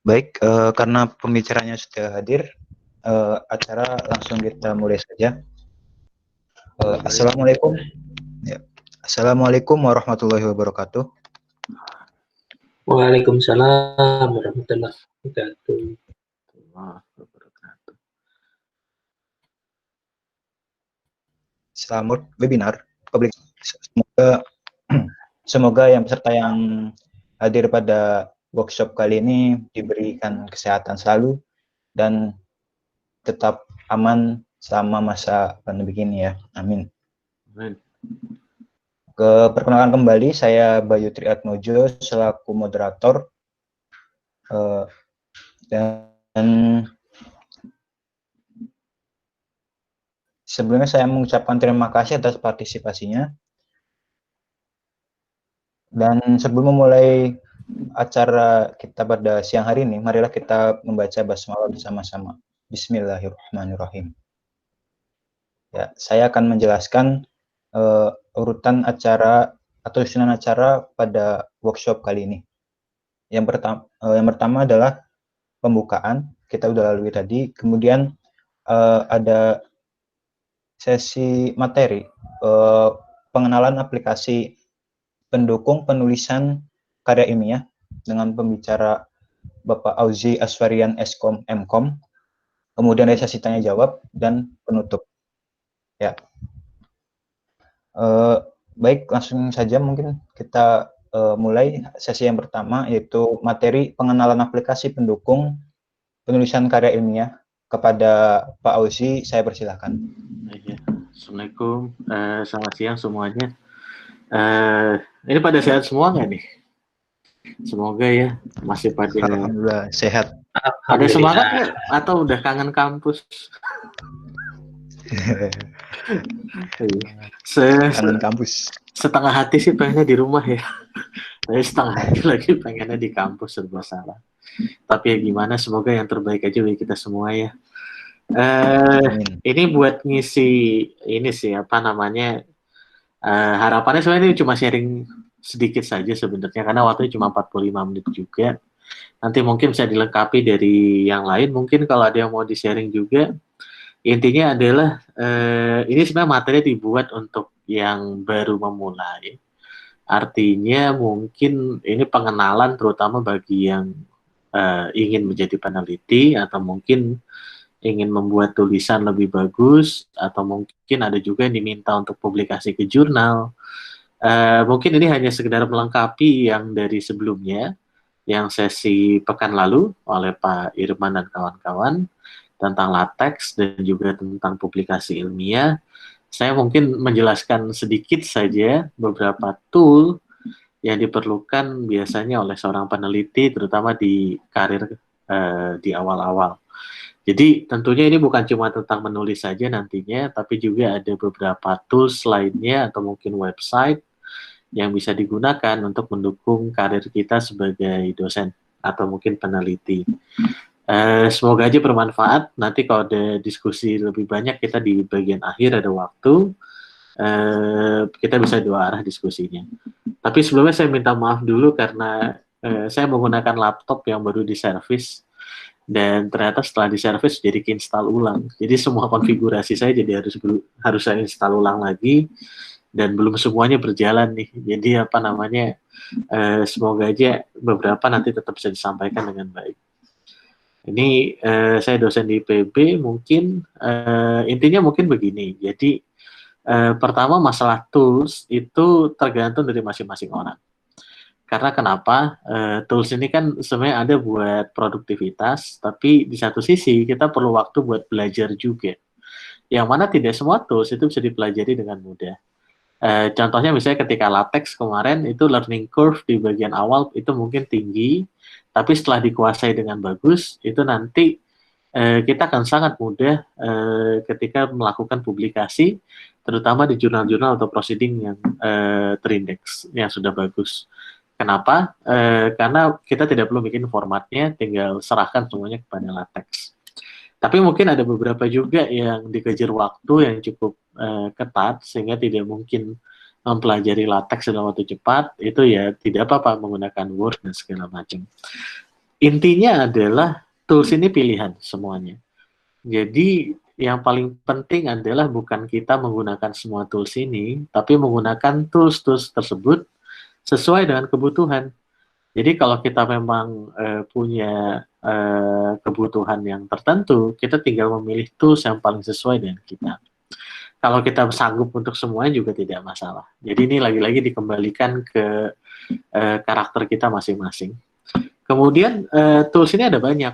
Baik, karena pembicaranya sudah hadir, acara langsung kita mulai saja. Assalamualaikum. Ya. Assalamualaikum warahmatullahi wabarakatuh. Waalaikumsalam warahmatullahi wabarakatuh. Selamat webinar publik. Semoga yang peserta yang hadir pada workshop kali ini diberikan kesehatan selalu dan tetap aman selama masa pandemi ini ya. Amin. Perkenalkan kembali, saya Bayu Triatmojo selaku moderator dan sebelumnya saya mengucapkan terima kasih atas partisipasinya. Dan sebelum memulai acara kita pada siang hari ini, marilah kita membaca basmalah bersama-sama. Bismillahirrahmanirrahim. Ya, saya akan menjelaskan urutan acara atau susunan acara pada workshop kali ini. Yang pertama adalah pembukaan, kita udah lalui tadi. Kemudian ada sesi materi, pengenalan aplikasi pendukung penulisan karya ilmiah dengan pembicara Bapak Auzi Aswarian Eskom Mkom. Kemudian ada sesi tanya jawab dan penutup. Ya. Baik, langsung saja mungkin kita mulai sesi yang pertama, yaitu materi pengenalan aplikasi pendukung penulisan karya ilmiah. Kepada Pak Auzi, saya persilahkan. Assalamualaikum, selamat siang semuanya. Ini pada sehat semua nggak nih? Semoga ya masih pada. Alhamdulillah sehat. Ada semangat nggak? Atau udah kangen kampus? Kangen kampus. Setengah hati sih pengennya di rumah ya, tapi setengah hati lagi pengennya di kampus, serba salah. Tapi ya gimana, semoga yang terbaik aja bagi kita semua ya. Ini buat ngisi ini sih apa namanya, harapannya sebenarnya ini cuma sharing sedikit saja sebenarnya, karena waktunya cuma 45 menit juga. Nanti mungkin bisa dilengkapi dari yang lain, mungkin kalau ada yang mau di-sharing juga. Intinya adalah ini sebenarnya materi dibuat untuk yang baru memulai. Artinya mungkin ini pengenalan terutama bagi yang ingin menjadi peneliti atau mungkin ingin membuat tulisan lebih bagus, atau mungkin ada juga yang diminta untuk publikasi ke jurnal. Mungkin ini hanya sekedar melengkapi yang dari sebelumnya, yang sesi pekan lalu oleh Pak Irman dan kawan-kawan tentang latex dan juga tentang publikasi ilmiah. Saya mungkin menjelaskan sedikit saja beberapa tool yang diperlukan biasanya oleh seorang peneliti, terutama di karir di awal-awal. Jadi tentunya ini bukan cuma tentang menulis saja nantinya, tapi juga ada beberapa tools lainnya atau mungkin website yang bisa digunakan untuk mendukung karir kita sebagai dosen atau mungkin peneliti. Semoga aja bermanfaat. Nanti kalau ada diskusi lebih banyak, kita di bagian akhir ada waktu, kita bisa dua arah diskusinya. Tapi sebelumnya saya minta maaf dulu karena saya menggunakan laptop yang baru diservis, dan ternyata setelah diservis jadi install ulang. Jadi semua konfigurasi saya jadi harus saya install ulang lagi, dan belum semuanya berjalan nih. Jadi apa namanya, semoga aja beberapa nanti tetap bisa disampaikan dengan baik. Ini saya dosen di IPB, mungkin intinya mungkin begini. Jadi pertama, masalah tools itu tergantung dari masing-masing orang. Karena kenapa? Tools ini kan sebenarnya ada buat produktivitas, tapi di satu sisi kita perlu waktu buat belajar juga. Yang mana tidak semua tools itu bisa dipelajari dengan mudah. Contohnya misalnya ketika latex kemarin, itu learning curve di bagian awal itu mungkin tinggi, tapi setelah dikuasai dengan bagus, itu nanti kita akan sangat mudah ketika melakukan publikasi, terutama di jurnal-jurnal atau proceeding yang terindeks, yang sudah bagus. Kenapa? Karena kita tidak perlu bikin formatnya, tinggal serahkan semuanya kepada latex. Tapi mungkin ada beberapa juga yang dikejar waktu yang cukup ketat, sehingga tidak mungkin mempelajari latex dalam waktu cepat. Itu ya tidak apa-apa menggunakan Word dan segala macam. intinya adalah tools ini pilihan semuanya. Jadi yang paling penting adalah bukan kita menggunakan semua tools ini, tapi menggunakan tools-tools tersebut sesuai dengan kebutuhan. Jadi kalau kita memang punya kebutuhan yang tertentu, kita tinggal memilih tools yang paling sesuai dengan kita. Kalau kita sanggup untuk semuanya juga tidak masalah. Jadi ini lagi-lagi dikembalikan ke karakter kita masing-masing. Kemudian tools ini ada banyak.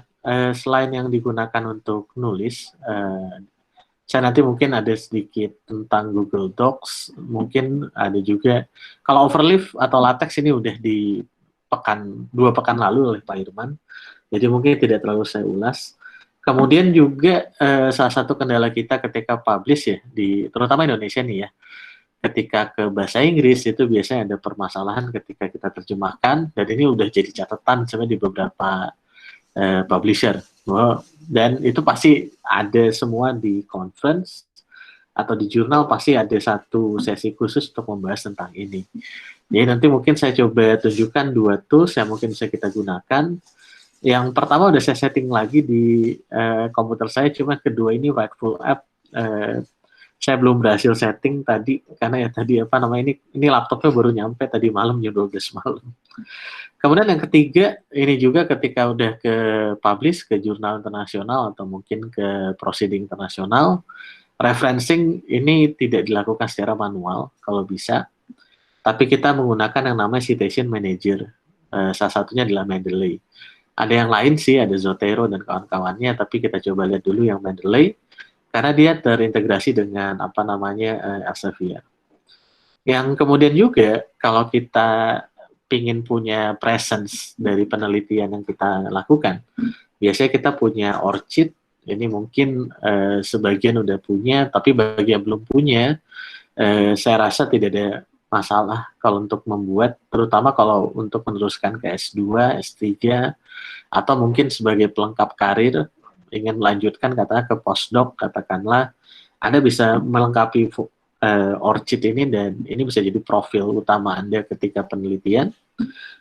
Selain yang digunakan untuk nulis, saya nanti mungkin ada sedikit tentang Google Docs, mungkin ada juga. Kalau Overleaf atau LaTeX ini udah di 2 pekan lalu oleh Pak Irman, jadi mungkin tidak terlalu saya ulas. Kemudian juga salah satu kendala kita ketika publish ya, terutama Indonesia nih ya, ketika ke bahasa Inggris itu biasanya ada permasalahan ketika kita terjemahkan, dan ini udah jadi catatan sebenarnya di beberapa publisher. Dan itu pasti ada semua di conference atau di jurnal, pasti ada satu sesi khusus untuk membahas tentang ini. Jadi nanti mungkin saya coba tunjukkan 2 tools yang mungkin bisa kita gunakan. Yang pertama udah saya setting lagi di komputer saya, cuma kedua ini Writeful App saya belum berhasil setting tadi, karena ya tadi ini laptopnya baru nyampe tadi malam jam 12 malam. Kemudian yang ketiga, ini juga ketika udah ke publish ke jurnal internasional atau mungkin ke proceeding internasional, referencing ini tidak dilakukan secara manual kalau bisa, tapi kita menggunakan yang namanya citation manager. Salah satunya adalah Mendeley. Ada yang lain sih, ada Zotero dan kawan-kawannya, tapi kita coba lihat dulu yang Mendeley, karena dia terintegrasi dengan Elsevier. Yang kemudian juga kalau kita ingin punya presence dari penelitian yang kita lakukan, biasanya kita punya ORCID. Ini mungkin sebagian udah punya, tapi bagi yang belum punya, saya rasa tidak ada masalah kalau untuk membuat, terutama kalau untuk meneruskan ke S2, S3, atau mungkin sebagai pelengkap karir, ingin melanjutkan katakanlah ke postdoc, katakanlah Anda bisa melengkapi ORCID ini, dan ini bisa jadi profil utama Anda ketika penelitian.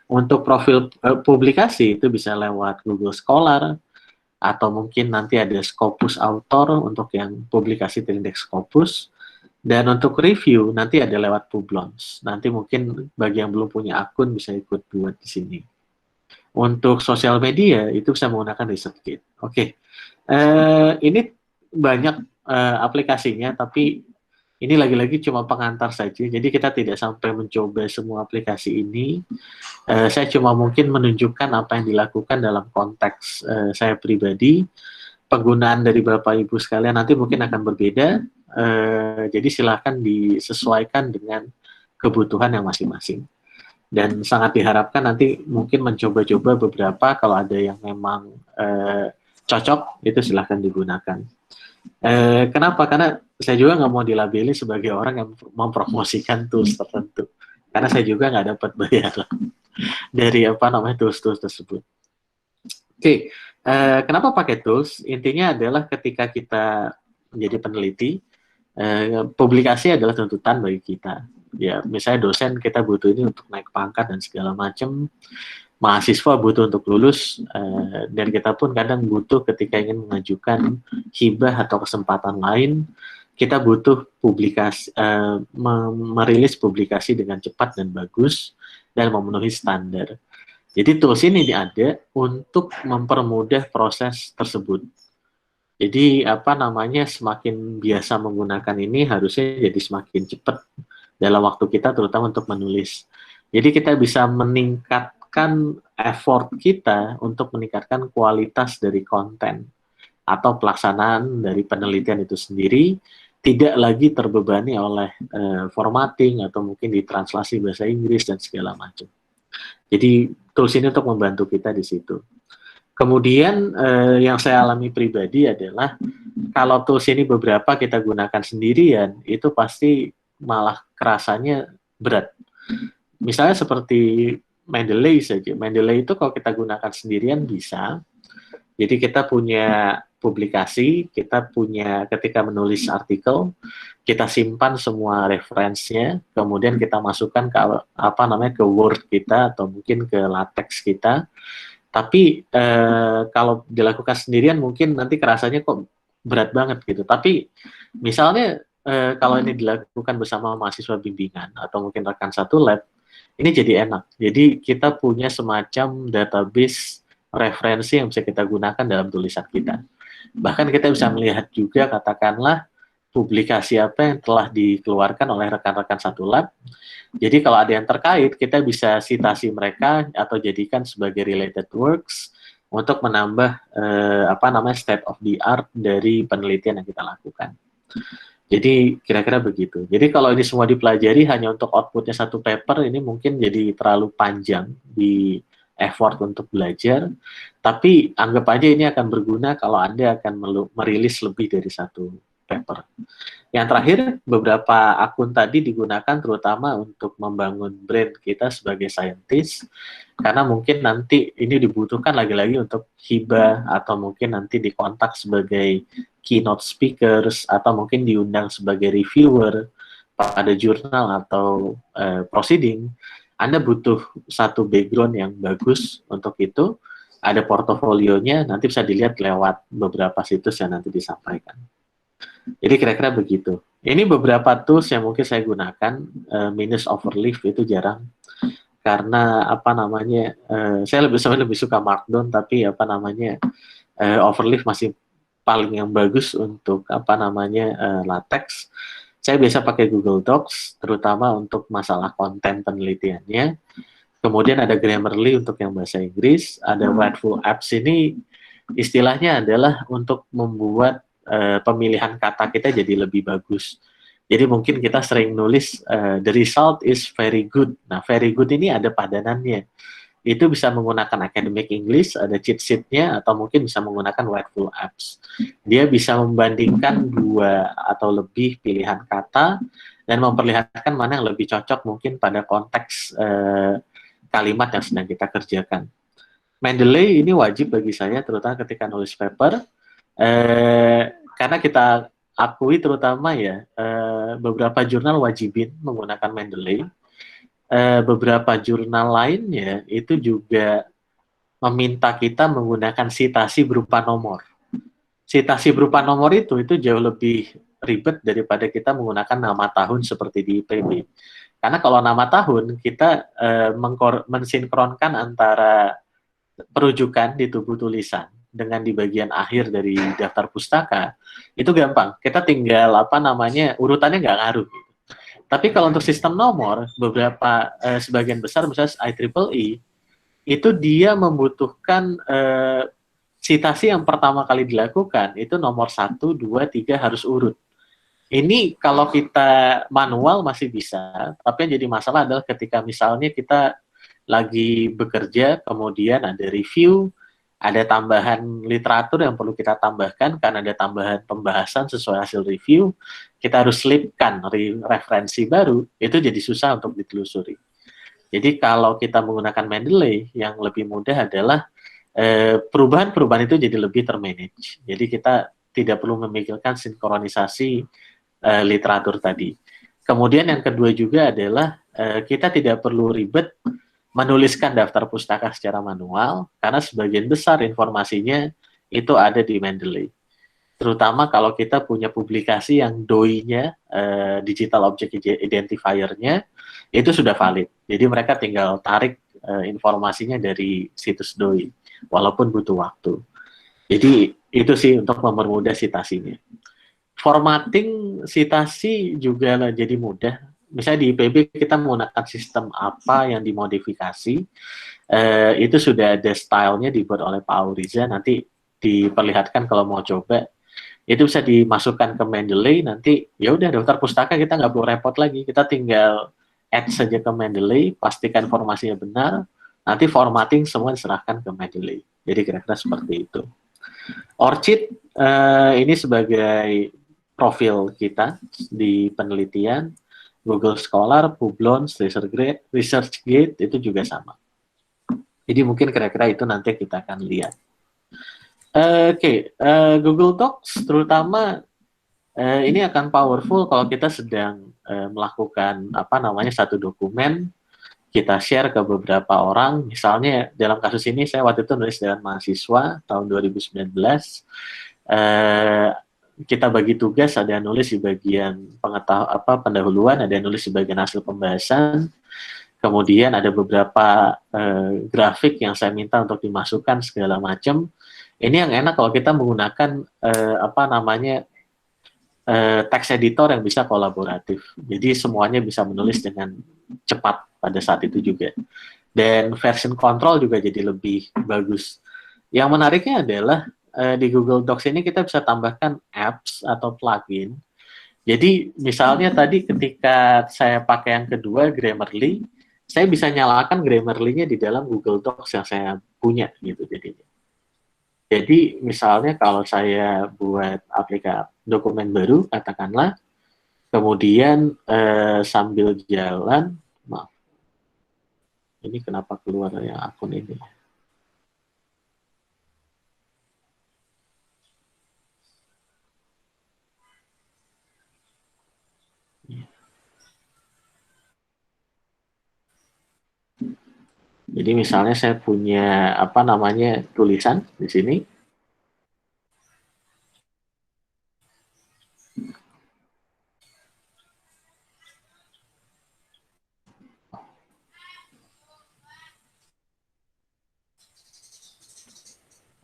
Untuk profil publikasi itu bisa lewat Google Scholar, atau mungkin nanti ada Scopus Author untuk yang publikasi terindeks Scopus, dan untuk review nanti ada lewat Publons. Nanti mungkin bagi yang belum punya akun bisa ikut buat di sini. Untuk sosial media itu bisa menggunakan ResearchGate. Oke. Ini banyak aplikasinya, tapi ini lagi-lagi cuma pengantar saja. Jadi kita tidak sampai mencoba semua aplikasi ini. Saya cuma mungkin menunjukkan apa yang dilakukan dalam konteks saya pribadi. Penggunaan dari Bapak Ibu sekalian nanti mungkin akan berbeda. Jadi silakan disesuaikan dengan kebutuhan yang masing-masing. Dan sangat diharapkan nanti mungkin mencoba-coba beberapa, kalau ada yang memang cocok, itu silahkan digunakan. Kenapa? Karena saya juga nggak mau dilabeli sebagai orang yang mempromosikan tools tertentu. Karena saya juga nggak dapat bayaran dari tools-tools tersebut. Oke, kenapa pakai tools? Intinya adalah ketika kita menjadi peneliti, publikasi adalah tuntutan bagi kita. Ya, misalnya dosen kita butuh ini untuk naik pangkat dan segala macam, mahasiswa butuh untuk lulus, dan kita pun kadang butuh ketika ingin mengajukan hibah atau kesempatan lain, kita butuh publikasi, merilis publikasi dengan cepat dan bagus dan memenuhi standar. Jadi tools ini ada untuk mempermudah proses tersebut. Jadi semakin biasa menggunakan ini, harusnya jadi semakin cepat dalam waktu kita, terutama untuk menulis. Jadi kita bisa meningkatkan effort kita untuk meningkatkan kualitas dari konten atau pelaksanaan dari penelitian itu sendiri, tidak lagi terbebani oleh formatting atau mungkin ditranslasi bahasa Inggris dan segala macam. Jadi tools ini untuk membantu kita di situ. Kemudian yang saya alami pribadi adalah kalau tools ini beberapa kita gunakan sendirian, itu pasti malah kerasanya berat. Misalnya seperti Mendeley saja. Mendeley itu kalau kita gunakan sendirian bisa. Jadi kita punya publikasi, kita punya ketika menulis artikel, kita simpan semua referensinya, kemudian kita masukkan ke ke Word kita atau mungkin ke LaTeX kita. Tapi kalau dilakukan sendirian mungkin nanti kerasanya kok berat banget gitu. Tapi misalnya kalau ini dilakukan bersama mahasiswa bimbingan atau mungkin rekan satu lab, ini jadi enak. Jadi kita punya semacam database referensi yang bisa kita gunakan dalam tulisan kita. Bahkan kita bisa melihat juga katakanlah publikasi apa yang telah dikeluarkan oleh rekan-rekan satu lab. Jadi kalau ada yang terkait, kita bisa citasi mereka atau jadikan sebagai related works untuk menambah state of the art dari penelitian yang kita lakukan. Jadi kira-kira begitu. Jadi kalau ini semua dipelajari hanya untuk outputnya satu paper, ini mungkin jadi terlalu panjang di effort untuk belajar. Tapi anggap aja ini akan berguna kalau Anda akan merilis lebih dari satu paper. Yang terakhir, beberapa akun tadi digunakan terutama untuk membangun brand kita sebagai scientist, karena mungkin nanti ini dibutuhkan lagi-lagi untuk hibah, atau mungkin nanti dikontak sebagai keynote speakers, atau mungkin diundang sebagai reviewer pada jurnal atau proceeding. Anda butuh satu background yang bagus untuk itu, ada portofolionya, nanti bisa dilihat lewat beberapa situs yang nanti disampaikan. Jadi kira-kira begitu. Ini beberapa tools yang mungkin saya gunakan. Minus Overleaf itu jarang, karena saya lebih suka Markdown, tapi Overleaf masih paling yang bagus untuk LaTeX. Saya biasa pakai Google Docs, terutama untuk masalah konten penelitiannya. Kemudian ada Grammarly untuk yang bahasa Inggris, ada Writeful Apps. Ini istilahnya adalah untuk membuat pemilihan kata kita jadi lebih bagus. Jadi mungkin kita sering nulis the result is very good. Nah, very good ini ada padanannya. Itu bisa menggunakan academic English, ada cheat sheet-nya, atau mungkin bisa menggunakan Writeful Apps. Dia bisa membandingkan 2 atau lebih pilihan kata dan memperlihatkan mana yang lebih cocok mungkin pada konteks kalimat yang sedang kita kerjakan. Mendeley ini wajib bagi saya, terutama ketika nulis paper. Karena kita akui terutama beberapa jurnal wajibin menggunakan Mendeley, beberapa jurnal lainnya itu juga meminta kita menggunakan citasi berupa nomor. Citasi berupa nomor itu jauh lebih ribet daripada kita menggunakan nama tahun seperti di IPB. Karena kalau nama tahun kita mensinkronkan antara perujukan di tubuh tulisan dengan di bagian akhir dari daftar pustaka, itu gampang. Kita tinggal urutannya nggak ngaruh. Tapi kalau untuk sistem nomor, beberapa sebagian besar misalnya IEEE, itu dia membutuhkan citasi yang pertama kali dilakukan, itu nomor 1, 2, 3 harus urut. Ini kalau kita manual masih bisa, tapi yang jadi masalah adalah ketika misalnya kita lagi bekerja, kemudian ada review, ada tambahan literatur yang perlu kita tambahkan karena ada tambahan pembahasan sesuai hasil review, kita harus selipkan referensi baru, itu jadi susah untuk ditelusuri. Jadi kalau kita menggunakan Mendeley, yang lebih mudah adalah perubahan-perubahan itu jadi lebih termanage. Jadi kita tidak perlu memikirkan sinkronisasi literatur tadi. Kemudian yang kedua juga adalah kita tidak perlu ribet menuliskan daftar pustaka secara manual, karena sebagian besar informasinya itu ada di Mendeley. Terutama kalau kita punya publikasi yang DOI-nya, Digital Object Identifier-nya, itu sudah valid. Jadi mereka tinggal tarik informasinya dari situs DOI, walaupun butuh waktu. Jadi itu sih untuk mempermudah citasinya. Formatting citasi juga jadi mudah. Misalnya di IPB kita menggunakan sistem apa yang dimodifikasi, itu sudah ada stylenya dibuat oleh Pak Auriza, nanti diperlihatkan kalau mau coba, itu bisa dimasukkan ke Mendeley, nanti ya udah daftar pustaka kita nggak perlu repot lagi, kita tinggal add saja ke Mendeley, pastikan informasinya benar, nanti formatting semua diserahkan ke Mendeley. Jadi kira-kira seperti itu. ORCID ini sebagai profil kita di penelitian. Google Scholar, Publons, ResearchGate itu juga sama. Jadi mungkin kira-kira itu nanti kita akan lihat. Google Docs terutama ini akan powerful kalau kita sedang melakukan satu dokumen, kita share ke beberapa orang. Misalnya dalam kasus ini saya waktu itu nulis dengan mahasiswa tahun 2019. Kita bagi tugas, ada yang nulis di bagian pendahuluan, ada yang nulis di bagian hasil pembahasan. Kemudian ada beberapa grafik yang saya minta untuk dimasukkan segala macam. Ini yang enak kalau kita menggunakan text editor yang bisa kolaboratif. Jadi semuanya bisa menulis dengan cepat pada saat itu juga. Dan version control juga jadi lebih bagus. Yang menariknya adalah di Google Docs ini kita bisa tambahkan apps atau plugin. Jadi misalnya tadi ketika saya pakai yang kedua, Grammarly, saya bisa nyalakan Grammarly-nya di dalam Google Docs yang saya punya gitu jadinya. Jadi misalnya kalau saya buat aplikasi dokumen baru, katakanlah, kemudian sambil jalan, maaf, ini kenapa keluar yang akun ini? Jadi misalnya saya punya tulisan di sini.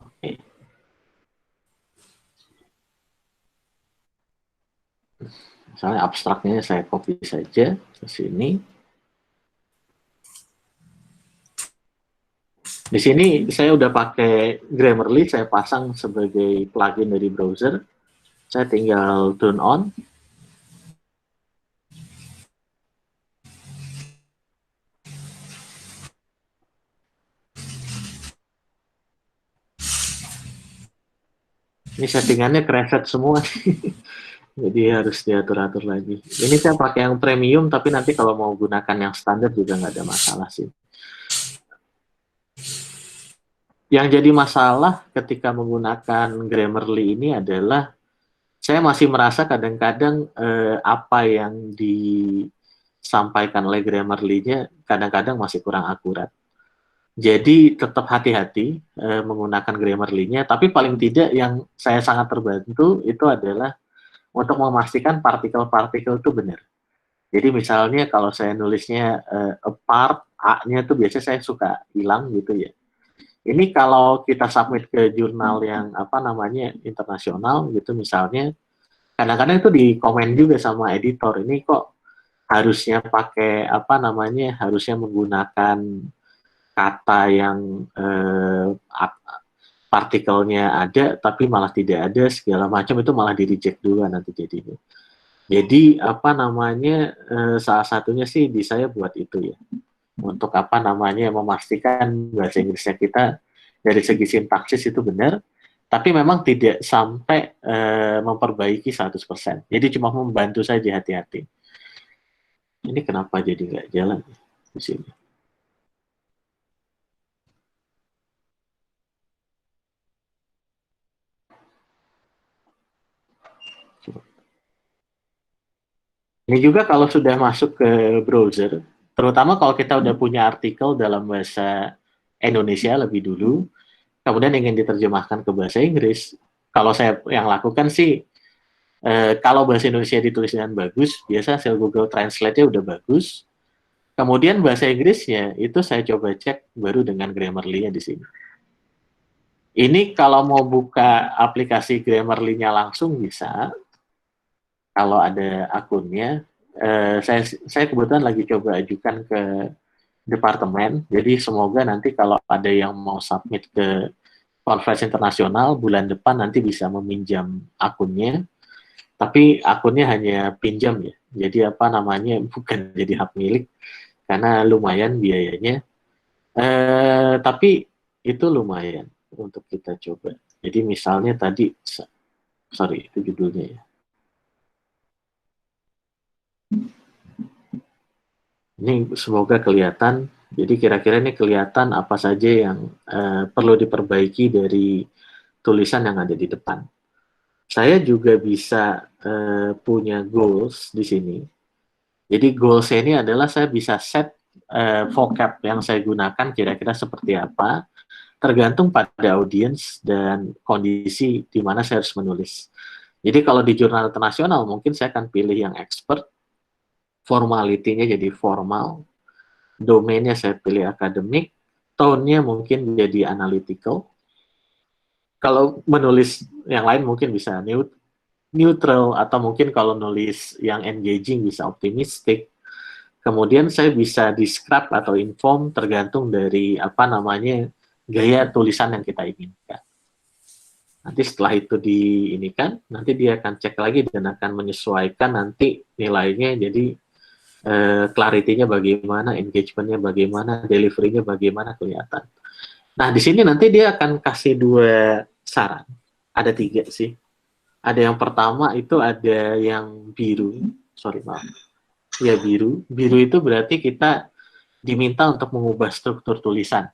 Oke. Misalnya abstraknya saya copy saja ke sini. Di sini saya udah pakai Grammarly, saya pasang sebagai plugin dari browser. Saya tinggal turn on. Ini settingannya preset semua. Jadi harus diatur-atur lagi. Ini saya pakai yang premium, tapi nanti kalau mau gunakan yang standar juga nggak ada masalah sih. Yang jadi masalah ketika menggunakan Grammarly ini adalah saya masih merasa kadang-kadang apa yang disampaikan oleh Grammarly-nya kadang-kadang masih kurang akurat. Jadi tetap hati-hati menggunakan Grammarly-nya, tapi paling tidak yang saya sangat terbantu itu adalah untuk memastikan partikel-partikel itu benar. Jadi misalnya kalau saya nulisnya apart, A-nya itu biasanya saya suka hilang gitu ya. Ini kalau kita submit ke jurnal yang internasional gitu misalnya, kadang-kadang itu dikomen juga sama editor. Ini kok harusnya pakai harusnya menggunakan kata yang partikelnya ada, tapi malah tidak ada segala macam, itu malah di reject dulu nanti jadinya. Jadi salah satunya sih di saya buat itu ya. Untuk memastikan bahasa Inggrisnya kita dari segi sintaksis itu benar, tapi memang tidak sampai memperbaiki 100%. Jadi cuma membantu saja, hati-hati. Ini kenapa jadi nggak jalan di sini? Ini juga kalau sudah masuk ke browser, terutama kalau kita udah punya artikel dalam bahasa Indonesia lebih dulu, kemudian ingin diterjemahkan ke bahasa Inggris, kalau saya yang lakukan sih, kalau bahasa Indonesia ditulis dengan bagus, biasa hasil Google Translate-nya udah bagus, kemudian bahasa Inggrisnya itu saya coba cek baru dengan Grammarly-nya di sini. Ini kalau mau buka aplikasi Grammarly-nya langsung bisa, kalau ada akunnya. Saya kebetulan lagi coba ajukan ke departemen, jadi semoga nanti kalau ada yang mau submit ke konferensi internasional bulan depan nanti bisa meminjam akunnya, tapi akunnya hanya pinjam ya, jadi bukan jadi hak milik, karena lumayan biayanya, tapi itu lumayan untuk kita coba. Jadi misalnya tadi, sorry itu judulnya ya. Ini semoga kelihatan. Jadi kira-kira ini kelihatan apa saja yang perlu diperbaiki dari tulisan yang ada di depan. Saya juga bisa punya goals di sini. Jadi goals ini adalah saya bisa set vocab yang saya gunakan kira-kira seperti apa, tergantung pada audiens dan kondisi di mana saya harus menulis. Jadi kalau di jurnal internasional mungkin saya akan pilih yang expert, formality-nya jadi formal, domainnya saya pilih akademik, tone-nya mungkin jadi analytical. Kalau menulis yang lain mungkin bisa neutral, atau mungkin kalau nulis yang engaging bisa optimistic. Kemudian saya bisa describe atau inform tergantung dari apa namanya gaya tulisan yang kita inginkan. Nanti setelah itu diinikan, nanti dia akan cek lagi dan akan menyesuaikan nanti nilainya. Jadi clarity-nya bagaimana, engagement-nya bagaimana, delivery-nya bagaimana kelihatan. Nah, di sini nanti dia akan kasih 2 saran. Ada 3 sih. Ada yang pertama itu ada yang biru. Sorry, maaf. Ya, biru. Biru itu berarti kita diminta untuk mengubah struktur tulisan.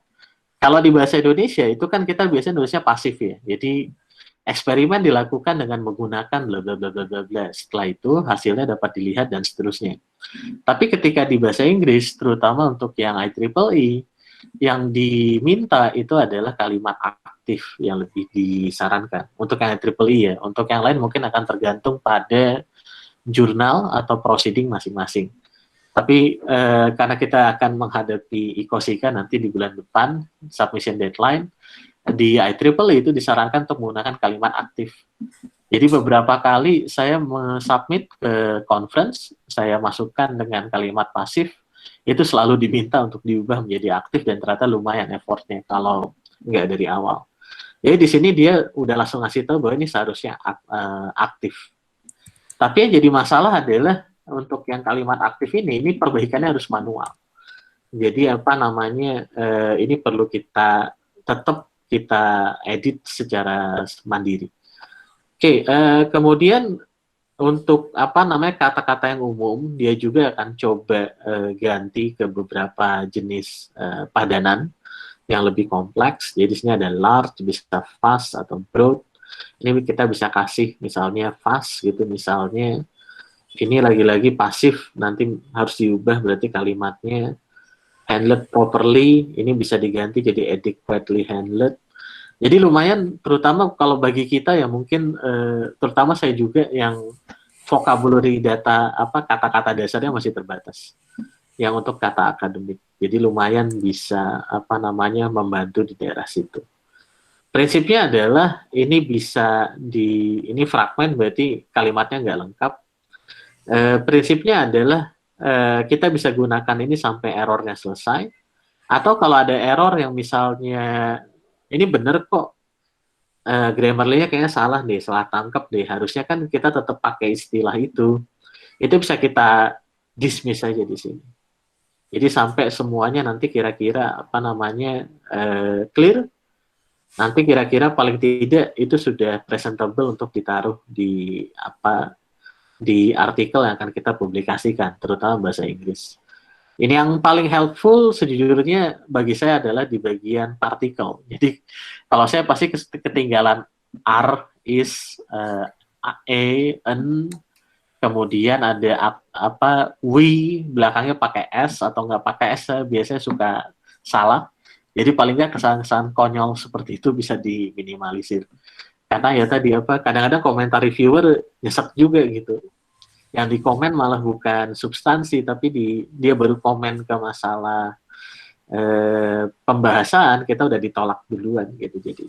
Kalau di bahasa Indonesia itu kan kita biasanya nulisnya pasif ya. Jadi eksperimen dilakukan dengan menggunakan bla bla bla bla bla bla. Setelah itu hasilnya dapat dilihat dan seterusnya. Tapi ketika di bahasa Inggris, terutama untuk yang IEEE, yang diminta itu adalah kalimat aktif yang lebih disarankan. Untuk yang IEEE ya. Untuk yang lain mungkin akan tergantung pada jurnal atau proceeding masing-masing. Tapi karena kita akan menghadapi ICOSICA nanti di bulan depan, submission deadline, di IEEE itu disarankan untuk menggunakan kalimat aktif. Jadi beberapa kali saya submit ke conference, saya masukkan dengan kalimat pasif, itu selalu diminta untuk diubah menjadi aktif dan ternyata lumayan effortnya kalau nggak dari awal. Jadi di sini dia udah langsung ngasih tahu bahwa ini seharusnya aktif. Tapi yang jadi masalah adalah untuk yang kalimat aktif ini perbaikannya harus manual. Jadi apa namanya, ini perlu kita tetap kita edit secara mandiri. Oke, kemudian untuk apa namanya kata-kata yang umum, dia juga akan coba ganti ke beberapa jenis padanan yang lebih kompleks. Jadi di sini ada large, bisa fast atau broad. Ini kita bisa kasih misalnya fast gitu, misalnya ini lagi-lagi pasif, nanti harus diubah berarti kalimatnya handled properly, ini bisa diganti jadi adequately handled. Jadi lumayan, terutama kalau bagi kita ya mungkin, terutama saya juga yang vocabulary data, kata-kata dasarnya masih terbatas. Yang untuk kata akademik. Jadi lumayan bisa, membantu di daerah situ. Prinsipnya adalah ini bisa ini fragmen berarti kalimatnya nggak lengkap. Prinsipnya adalah kita bisa gunakan ini sampai errornya selesai, atau kalau ada error yang misalnya ini bener kok, Grammarly-nya kayaknya salah deh, salah tangkap deh, harusnya kan kita tetap pakai istilah itu bisa kita dismiss aja di sini. Jadi sampai semuanya nanti kira-kira clear, nanti kira-kira paling tidak itu sudah presentable untuk ditaruh di di artikel yang akan kita publikasikan, terutama bahasa Inggris. Ini yang paling helpful sejujurnya bagi saya adalah di bagian partikel. Jadi kalau saya pasti ketinggalan R, is, a, an, kemudian ada we, belakangnya pakai s atau nggak pakai s, saya biasanya suka salah. Jadi paling nggak kesalahan-kesalahan konyol seperti itu bisa diminimalisir. Karena ya tadi kadang-kadang komentar reviewer nyesek juga gitu. Yang di komen malah bukan substansi, tapi dia baru komen ke masalah pembahasan, kita udah ditolak duluan gitu. Jadi,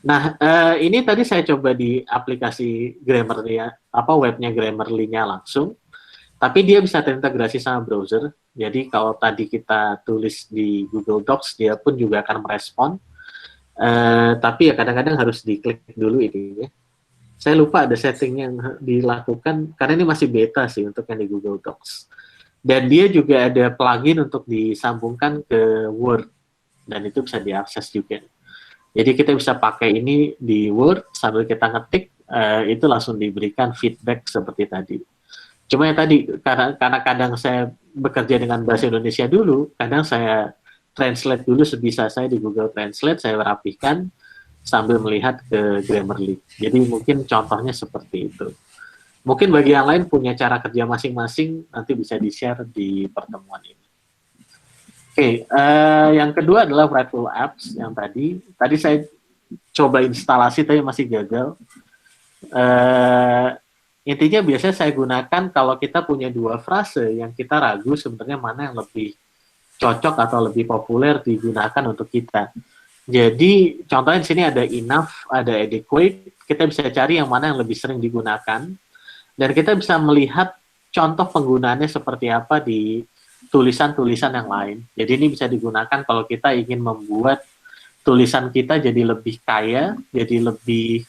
nah ini tadi saya coba di aplikasi Grammarly, webnya Grammarly-nya langsung, tapi dia bisa terintegrasi sama browser. Jadi kalau tadi kita tulis di Google Docs, dia pun juga akan merespon. Tapi ya kadang-kadang harus diklik dulu ini ya. Saya lupa ada setting yang dilakukan, karena ini masih beta sih untuk yang di Google Docs. Dan dia juga ada plugin untuk disambungkan ke Word, dan itu bisa diakses juga. Jadi kita bisa pakai ini di Word, sambil kita ngetik, itu langsung diberikan feedback seperti tadi. Cuma yang tadi, karena kadang saya bekerja dengan bahasa Indonesia dulu, kadang saya translate dulu sebisa saya di Google Translate, saya rapihkan, sambil melihat ke Grammarly. Jadi mungkin contohnya seperti itu. Mungkin bagi yang lain punya cara kerja masing-masing, nanti bisa di-share di pertemuan ini. Oke, yang kedua adalah Writeful Apps yang tadi saya coba instalasi tapi masih gagal. Intinya biasanya saya gunakan kalau kita punya dua frase yang kita ragu sebenarnya mana yang lebih cocok atau lebih populer digunakan untuk kita. Jadi contohnya di sini ada enough, ada adequate, kita bisa cari yang mana yang lebih sering digunakan, dan kita bisa melihat contoh penggunaannya seperti apa di tulisan-tulisan yang lain. Jadi ini bisa digunakan kalau kita ingin membuat tulisan kita jadi lebih kaya, jadi lebih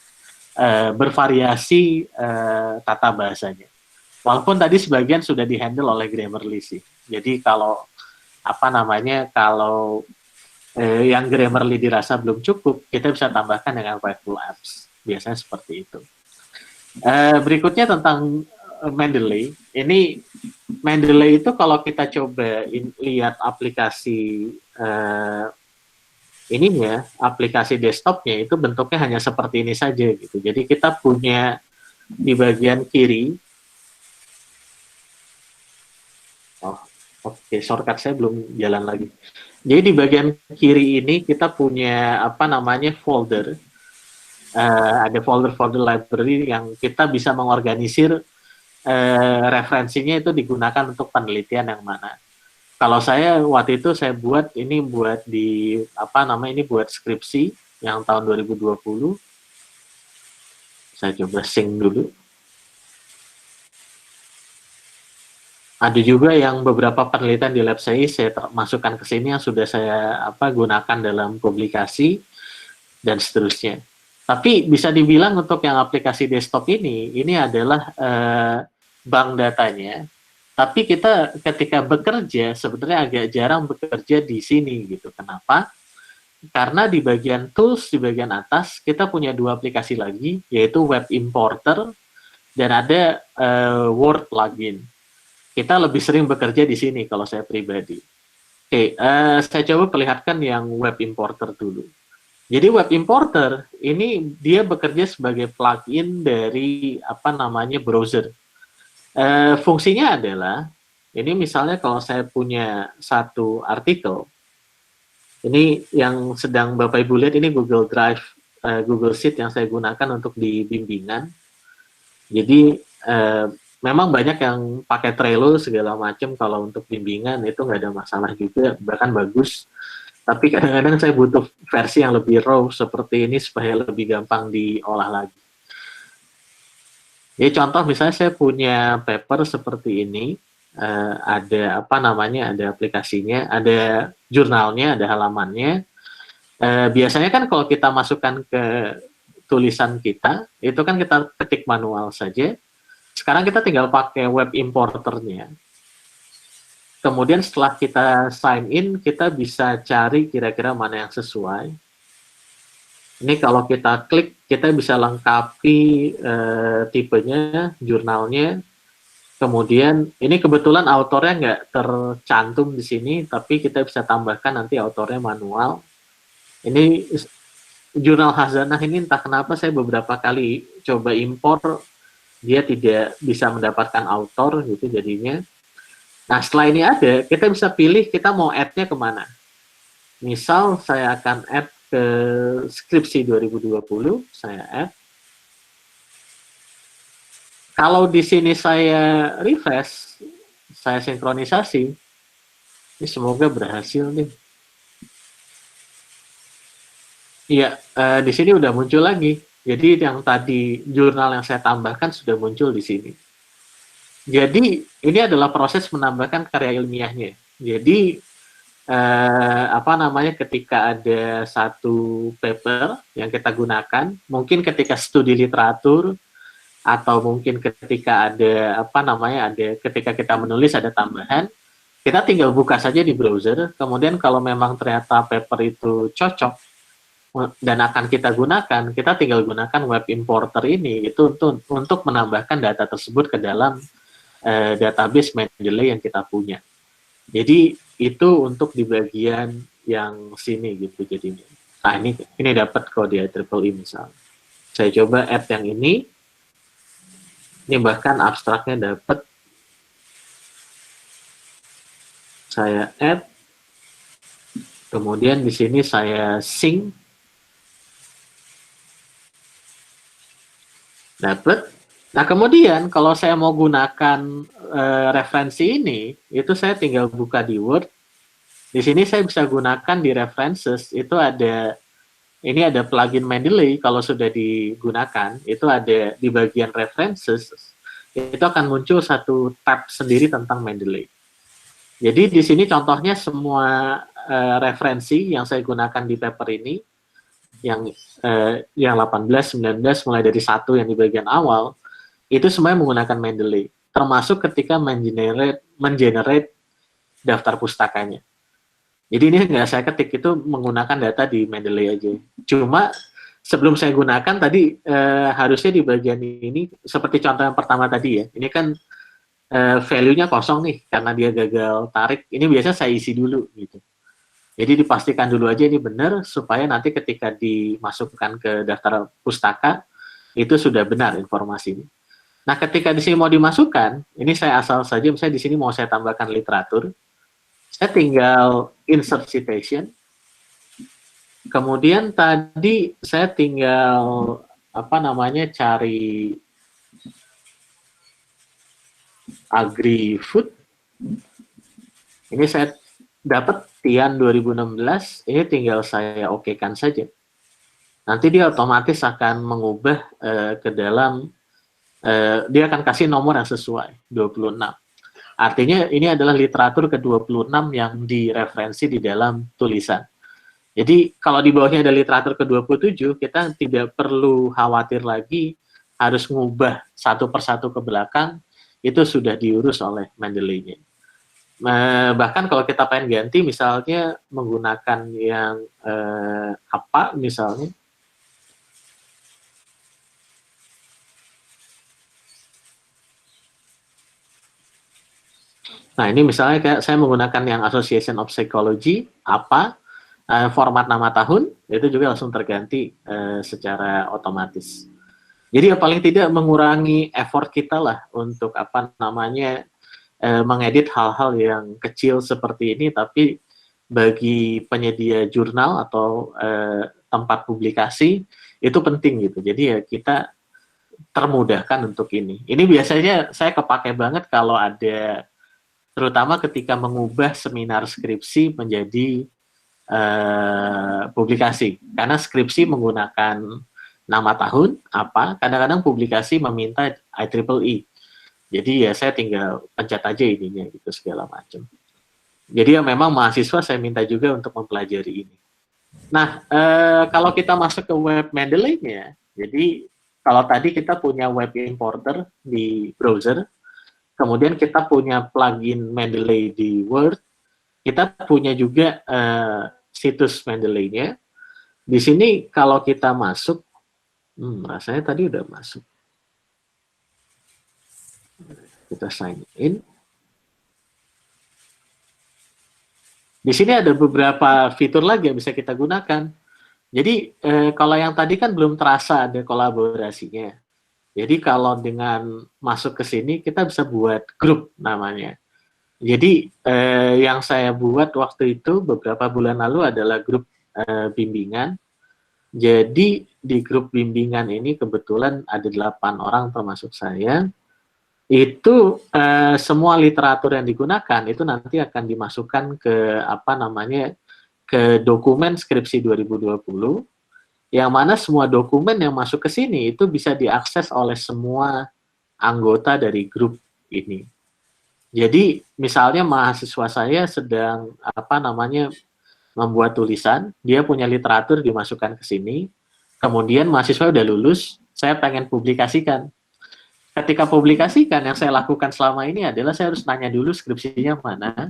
bervariasi tata bahasanya. Walaupun tadi sebagian sudah dihandle oleh Grammarly sih. Jadi kalau kalau yang Grammarly dirasa belum cukup, kita bisa tambahkan dengan Writeful Apps. Biasanya seperti itu. Berikutnya tentang Mendeley. Ini Mendeley itu kalau kita coba lihat aplikasi aplikasi desktopnya itu bentuknya hanya seperti ini saja gitu. Jadi kita punya di bagian kiri. Shortcut saya belum jalan lagi. Jadi di bagian kiri ini kita punya folder. Ada folder-folder library yang kita bisa mengorganisir referensinya itu digunakan untuk penelitian yang mana. Kalau saya waktu itu saya buat buat skripsi yang tahun 2020. Saya coba sync dulu. Ada juga yang beberapa penelitian di lab saya masukkan ke sini yang sudah saya gunakan dalam publikasi dan seterusnya. Tapi bisa dibilang untuk yang aplikasi desktop ini adalah bank datanya. Tapi kita ketika bekerja sebenarnya agak jarang bekerja di sini gitu. Kenapa? Karena di bagian tools di bagian atas kita punya dua aplikasi lagi, yaitu Web Importer dan ada Word plugin. Kita lebih sering bekerja di sini kalau saya pribadi. Oke, saya coba perlihatkan yang Web Importer dulu. Jadi Web Importer ini dia bekerja sebagai plugin dari browser. Fungsinya adalah ini misalnya kalau saya punya satu artikel, ini yang sedang Bapak Ibu lihat ini Google Drive, Google Sheet yang saya gunakan untuk di bimbingan. Jadi memang banyak yang pakai Trello segala macam kalau untuk bimbingan itu nggak ada masalah juga, bahkan bagus. Tapi kadang-kadang saya butuh versi yang lebih raw seperti ini supaya lebih gampang diolah lagi. Jadi contoh misalnya saya punya paper seperti ini, ada ada aplikasinya, ada jurnalnya, ada halamannya. Biasanya kan kalau kita masukkan ke tulisan kita, itu kan kita ketik manual saja. Sekarang kita tinggal pakai web importernya. Kemudian setelah kita sign in, kita bisa cari kira-kira mana yang sesuai. Ini kalau kita klik, kita bisa lengkapi tipenya, jurnalnya. Kemudian, ini kebetulan autornya nggak tercantum di sini, tapi kita bisa tambahkan nanti autornya manual. Ini jurnal Khazanah ini entah kenapa saya beberapa kali coba impor, dia tidak bisa mendapatkan autor gitu jadinya. Nah setelah ini ada, kita bisa pilih kita mau add-nya kemana. Misal saya akan add ke skripsi 2020, saya add. Kalau di sini saya refresh, saya sinkronisasi, ini semoga berhasil nih. Iya, di sini udah muncul lagi. Jadi yang tadi jurnal yang saya tambahkan sudah muncul di sini. Jadi ini adalah proses menambahkan karya ilmiahnya. Jadi ketika ada satu paper yang kita gunakan, mungkin ketika studi literatur atau mungkin ketika ada ketika kita menulis ada tambahan, kita tinggal buka saja di browser. Kemudian kalau memang ternyata paper itu cocok dan akan kita gunakan, kita tinggal gunakan web importer ini itu untuk menambahkan data tersebut ke dalam database Mendeley yang kita punya. Jadi itu untuk di bagian yang sini gitu jadinya. Nah ini dapat kode IEEE misalnya. Saya coba add yang ini bahkan abstraknya dapat. Saya add. Kemudian di sini saya sync, dapat. Nah kemudian kalau saya mau gunakan referensi ini, itu saya tinggal buka di Word. Di sini saya bisa gunakan di references, itu ada, ini ada plugin Mendeley. Kalau sudah digunakan, itu ada di bagian references, itu akan muncul satu tab sendiri tentang Mendeley. Jadi di sini contohnya semua referensi yang saya gunakan di paper ini, yang 18, 19, mulai dari 1 yang di bagian awal, itu semuanya menggunakan Mendeley, termasuk ketika mengenerate daftar pustakanya. Jadi ini nggak saya ketik, itu menggunakan data di Mendeley aja. Cuma sebelum saya gunakan tadi harusnya di bagian ini, seperti contoh yang pertama tadi ya, ini kan value-nya kosong nih, karena dia gagal tarik, ini biasa saya isi dulu gitu. Jadi dipastikan dulu aja ini benar, supaya nanti ketika dimasukkan ke daftar pustaka, itu sudah benar informasinya. Nah, ketika di sini mau dimasukkan, ini saya asal saja, misalnya di sini mau saya tambahkan literatur, saya tinggal insert citation, kemudian tadi saya tinggal cari agri-food, ini saya dapat Tian 2016, ini tinggal saya okekan saja. Nanti dia otomatis akan mengubah ke dalam, dia akan kasih nomor yang sesuai, 26. Artinya ini adalah literatur ke-26 yang direferensi di dalam tulisan. Jadi kalau di bawahnya ada literatur ke-27, kita tidak perlu khawatir lagi harus mengubah satu persatu ke belakang, itu sudah diurus oleh Mendeley-nya. Bahkan kalau kita pengen ganti, misalnya menggunakan yang apa misalnya, nah ini misalnya kayak saya menggunakan yang Association of Psychology, apa, format nama tahun, itu juga langsung terganti secara otomatis. Jadi ya paling tidak mengurangi effort kita lah untuk mengedit hal-hal yang kecil seperti ini, tapi bagi penyedia jurnal atau tempat publikasi itu penting gitu. Jadi ya kita termudahkan untuk ini. Ini biasanya saya kepake banget kalau ada, terutama ketika mengubah seminar skripsi menjadi publikasi. Karena skripsi menggunakan nama tahun, apa, kadang-kadang publikasi meminta IEEE. Jadi ya saya tinggal pencet aja ininya gitu segala macam. Jadi ya memang mahasiswa saya minta juga untuk mempelajari ini. Nah, kalau kita masuk ke web Mendeley-nya, jadi kalau tadi kita punya web importer di browser, kemudian kita punya plugin Mendeley di Word, kita punya juga situs Mendeley-nya. Di sini kalau kita masuk, rasanya tadi udah masuk. Kita sign in. Di sini ada beberapa fitur lagi yang bisa kita gunakan. Jadi kalau yang tadi kan belum terasa ada kolaborasinya. Jadi kalau dengan masuk ke sini kita bisa buat grup namanya. Jadi yang saya buat waktu itu beberapa bulan lalu adalah grup bimbingan. Jadi di grup bimbingan ini kebetulan ada 8 orang termasuk saya. Itu semua literatur yang digunakan itu nanti akan dimasukkan ke ke dokumen skripsi 2020, yang mana semua dokumen yang masuk ke sini itu bisa diakses oleh semua anggota dari grup ini. Jadi misalnya mahasiswa saya sedang membuat tulisan, dia punya literatur dimasukkan ke sini, kemudian mahasiswa udah lulus, saya pengen publikasikan. Ketika publikasikan, yang saya lakukan selama ini adalah saya harus nanya dulu skripsinya mana.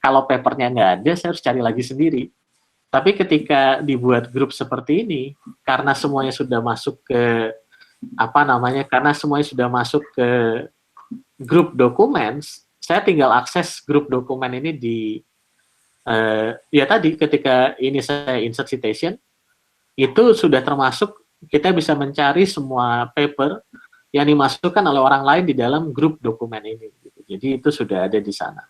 Kalau papernya nggak ada, saya harus cari lagi sendiri. Tapi ketika dibuat grup seperti ini, karena semuanya sudah masuk ke karena semuanya sudah masuk ke grup dokumen, saya tinggal akses grup dokumen ini di ya tadi ketika ini saya insert citation, itu sudah termasuk, kita bisa mencari semua paper yang dimasukkan oleh orang lain di dalam grup dokumen ini. Jadi itu sudah ada di sana.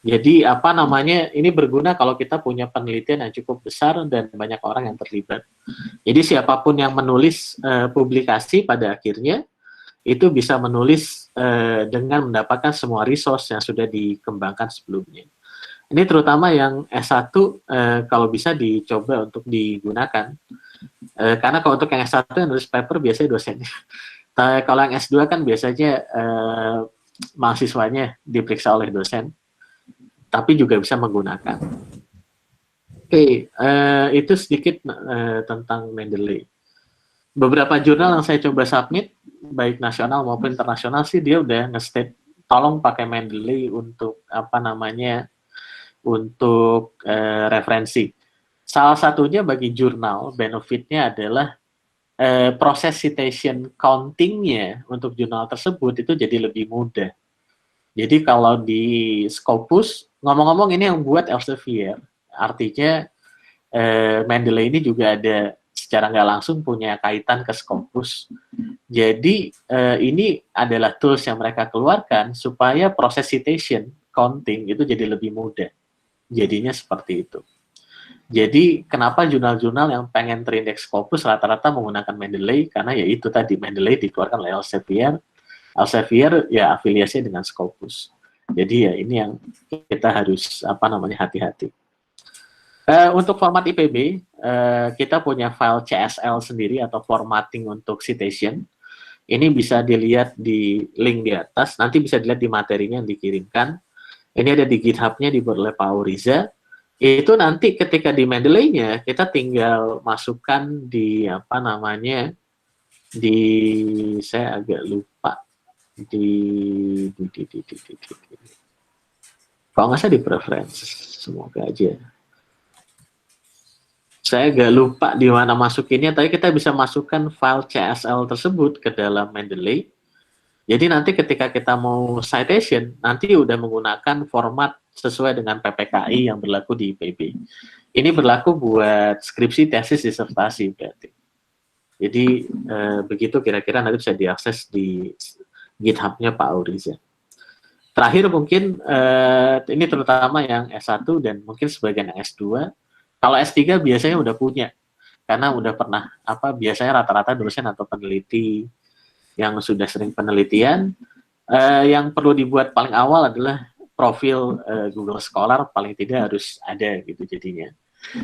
Jadi apa namanya, ini berguna kalau kita punya penelitian yang cukup besar dan banyak orang yang terlibat. Jadi siapapun yang menulis publikasi pada akhirnya itu bisa menulis dengan mendapatkan semua resource yang sudah dikembangkan sebelumnya. Ini terutama yang S1 kalau bisa dicoba untuk digunakan. Karena kalau untuk yang S1 yang nulis paper biasanya dosennya. Kalau yang S2 kan biasanya mahasiswanya diperiksa oleh dosen, tapi juga bisa menggunakan. Oke, itu sedikit tentang Mendeley. Beberapa jurnal yang saya coba submit, baik nasional maupun internasional sih, dia udah nge-state, tolong pakai Mendeley untuk apa namanya, untuk referensi. Salah satunya bagi jurnal, benefitnya adalah proses citation counting-nya untuk jurnal tersebut itu jadi lebih mudah. Jadi kalau di Scopus, ngomong-ngomong ini yang buat Elsevier, artinya Mendeley ini juga ada secara nggak langsung punya kaitan ke Scopus. Jadi ini adalah tools yang mereka keluarkan supaya proses citation counting itu jadi lebih mudah. Jadinya seperti itu. Jadi kenapa jurnal-jurnal yang pengen terindeks Scopus rata-rata menggunakan Mendeley, karena ya itu tadi, Mendeley dikeluarkan oleh Elsevier. Elsevier ya afiliasinya dengan Scopus. Jadi ya ini yang kita harus apa namanya hati-hati. Untuk format IPB, kita punya file CSL sendiri atau formatting untuk citation. Ini bisa dilihat di link di atas, nanti bisa dilihat di materinya yang dikirimkan. Ini ada di GitHub-nya dibuat oleh Pak Auriza. Itu nanti ketika di Mendeley-nya, kita tinggal masukkan di apa namanya, di saya agak lupa, kalau nggak salah di preference, semoga aja. Saya agak lupa di mana masukinnya, tapi kita bisa masukkan file CSL tersebut ke dalam Mendeley. Jadi nanti ketika kita mau citation, nanti udah menggunakan format sesuai dengan PPKI yang berlaku di IPB. Ini berlaku buat skripsi, tesis, disertasi berarti. Jadi begitu kira-kira nanti bisa diakses di GitHub-nya Pak Auriza. Terakhir mungkin ini terutama yang S1 dan mungkin sebagian yang S2. Kalau S3 biasanya udah punya, karena udah pernah biasanya rata-rata dosen atau peneliti yang sudah sering penelitian. Yang perlu dibuat paling awal adalah profil Google Scholar, paling tidak harus ada gitu jadinya.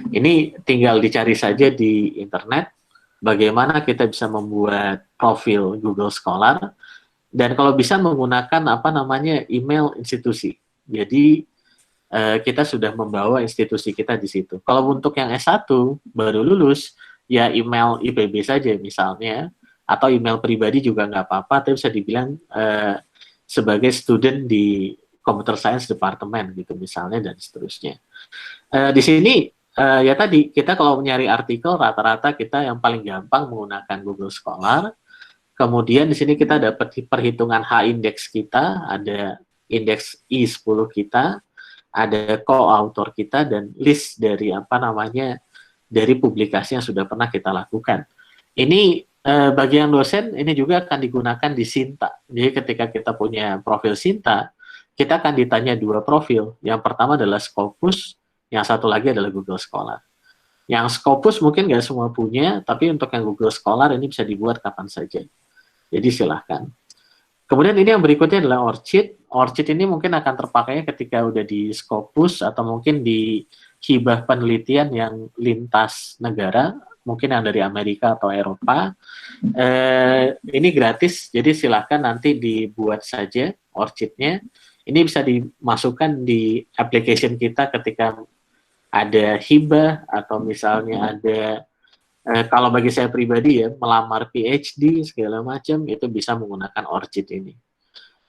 Ini tinggal dicari saja di internet bagaimana kita bisa membuat profil Google Scholar. Dan kalau bisa menggunakan email institusi. Jadi kita sudah membawa institusi kita di situ. Kalau untuk yang S1 baru lulus, ya email IPB saja misalnya, atau email pribadi juga nggak apa-apa, tapi bisa dibilang sebagai student di Computer Science Department gitu misalnya, dan seterusnya. Di sini ya tadi kita kalau nyari artikel rata-rata kita yang paling gampang menggunakan Google Scholar. Kemudian di sini kita dapat perhitungan H-index kita, ada indeks I10 kita, ada co-author kita, dan list dari dari publikasi yang sudah pernah kita lakukan. Ini bagi yang dosen, ini juga akan digunakan di Sinta. Jadi ketika kita punya profil Sinta, kita akan ditanya 2 profil. Yang pertama adalah Scopus, yang satu lagi adalah Google Scholar. Yang Scopus mungkin nggak semua punya, tapi untuk yang Google Scholar ini bisa dibuat kapan saja. Jadi silahkan. Kemudian ini yang berikutnya adalah ORCID. ORCID ini mungkin akan terpakainya ketika udah di Scopus atau mungkin di hibah penelitian yang lintas negara, mungkin yang dari Amerika atau Eropa. Ini gratis, jadi silahkan nanti dibuat saja ORCID-nya. Ini bisa dimasukkan di application kita ketika ada hibah atau misalnya ada kalau bagi saya pribadi ya, melamar PhD segala macam itu bisa menggunakan ORCID ini.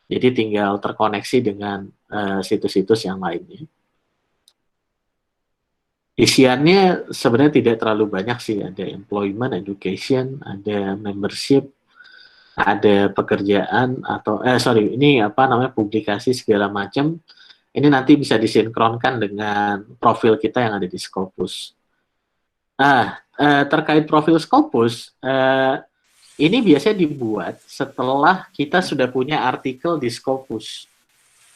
Jadi tinggal terkoneksi dengan situs-situs yang lainnya. Isiannya sebenarnya tidak terlalu banyak sih, ada employment, education, ada membership, ada pekerjaan atau ini publikasi segala macam. Ini nanti bisa disinkronkan dengan profil kita yang ada di Scopus. Terkait profil Scopus, ini biasanya dibuat setelah kita sudah punya artikel di Scopus.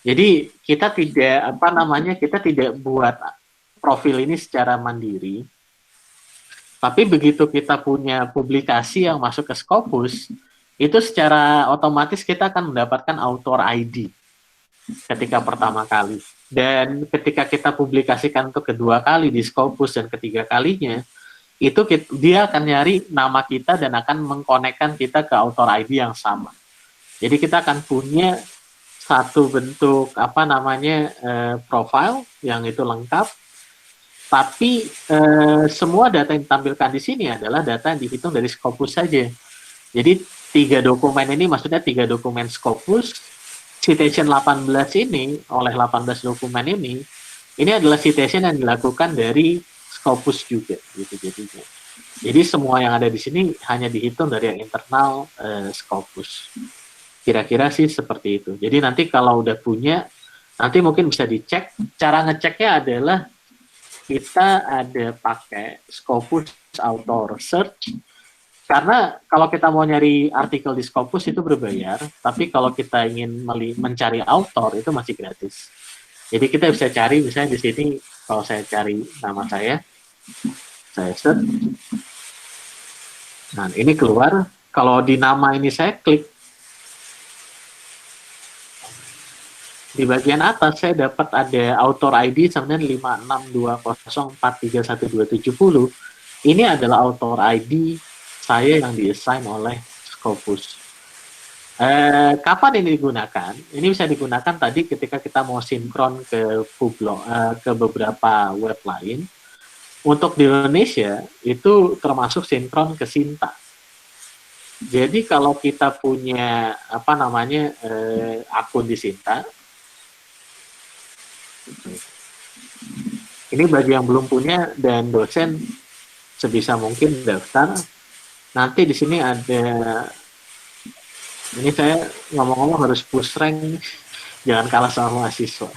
Jadi kita tidak buat profil ini secara mandiri, tapi begitu kita punya publikasi yang masuk ke Scopus, itu secara otomatis kita akan mendapatkan author ID ketika pertama kali. Dan ketika kita publikasikan untuk kedua kali di Scopus dan ketiga kalinya, itu dia akan nyari nama kita dan akan mengkonekkan kita ke author ID yang sama. Jadi kita akan punya satu bentuk profile yang itu lengkap, tapi semua data yang ditampilkan di sini adalah data yang dihitung dari Scopus saja. Jadi 3 dokumen ini maksudnya 3 dokumen Scopus, citation 18 ini oleh 18 dokumen ini adalah citation yang dilakukan dari Scopus juga gitu jadinya. Jadi semua yang ada di sini hanya dihitung dari yang internal Scopus. Kira-kira sih seperti itu. Jadi nanti kalau udah punya, nanti mungkin bisa dicek. Cara ngeceknya adalah kita ada pakai Scopus Author Search, karena kalau kita mau nyari artikel di Scopus itu berbayar, tapi kalau kita ingin mencari author itu masih gratis. Jadi kita bisa cari, misalnya di sini, kalau saya cari nama saya search, nah ini keluar, kalau di nama ini saya klik, di bagian atas saya dapat ada author ID sebenarnya 5620431270. Ini adalah author ID saya yang diassign oleh Scopus. Kapan ini digunakan? Ini bisa digunakan tadi ketika kita mau sinkron ke beberapa web lain. Untuk di Indonesia itu termasuk sinkron ke Sinta. Jadi kalau kita punya akun di Sinta, ini bagi yang belum punya dan dosen sebisa mungkin daftar. Nanti di sini ada, ini saya ngomong-ngomong harus push rank, jangan kalah sama mahasiswa,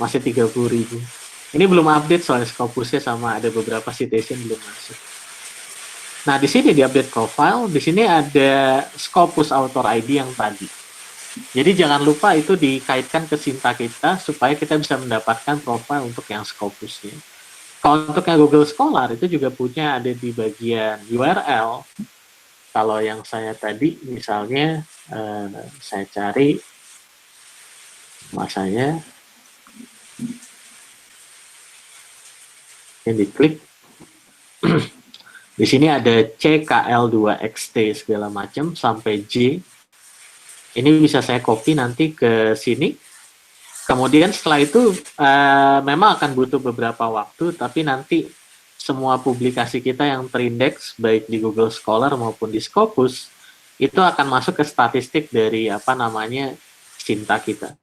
masih 30.000. Ini belum update soal Scopusnya, sama ada beberapa citation belum masuk. Nah di sini di update profile, di sini ada Scopus author ID yang tadi. Jadi jangan lupa itu dikaitkan ke Sinta kita supaya kita bisa mendapatkan profile untuk yang Scopusnya. Kalau untuk yang Google Scholar itu juga punya, ada di bagian URL. Kalau yang saya tadi misalnya saya cari masanya, ini diklik. Di sini ada CKL2XT segala macam sampai J. Ini bisa saya copy nanti ke sini. Kemudian setelah itu memang akan butuh beberapa waktu, tapi nanti semua publikasi kita yang terindeks baik di Google Scholar maupun di Scopus itu akan masuk ke statistik dari Sinta kita.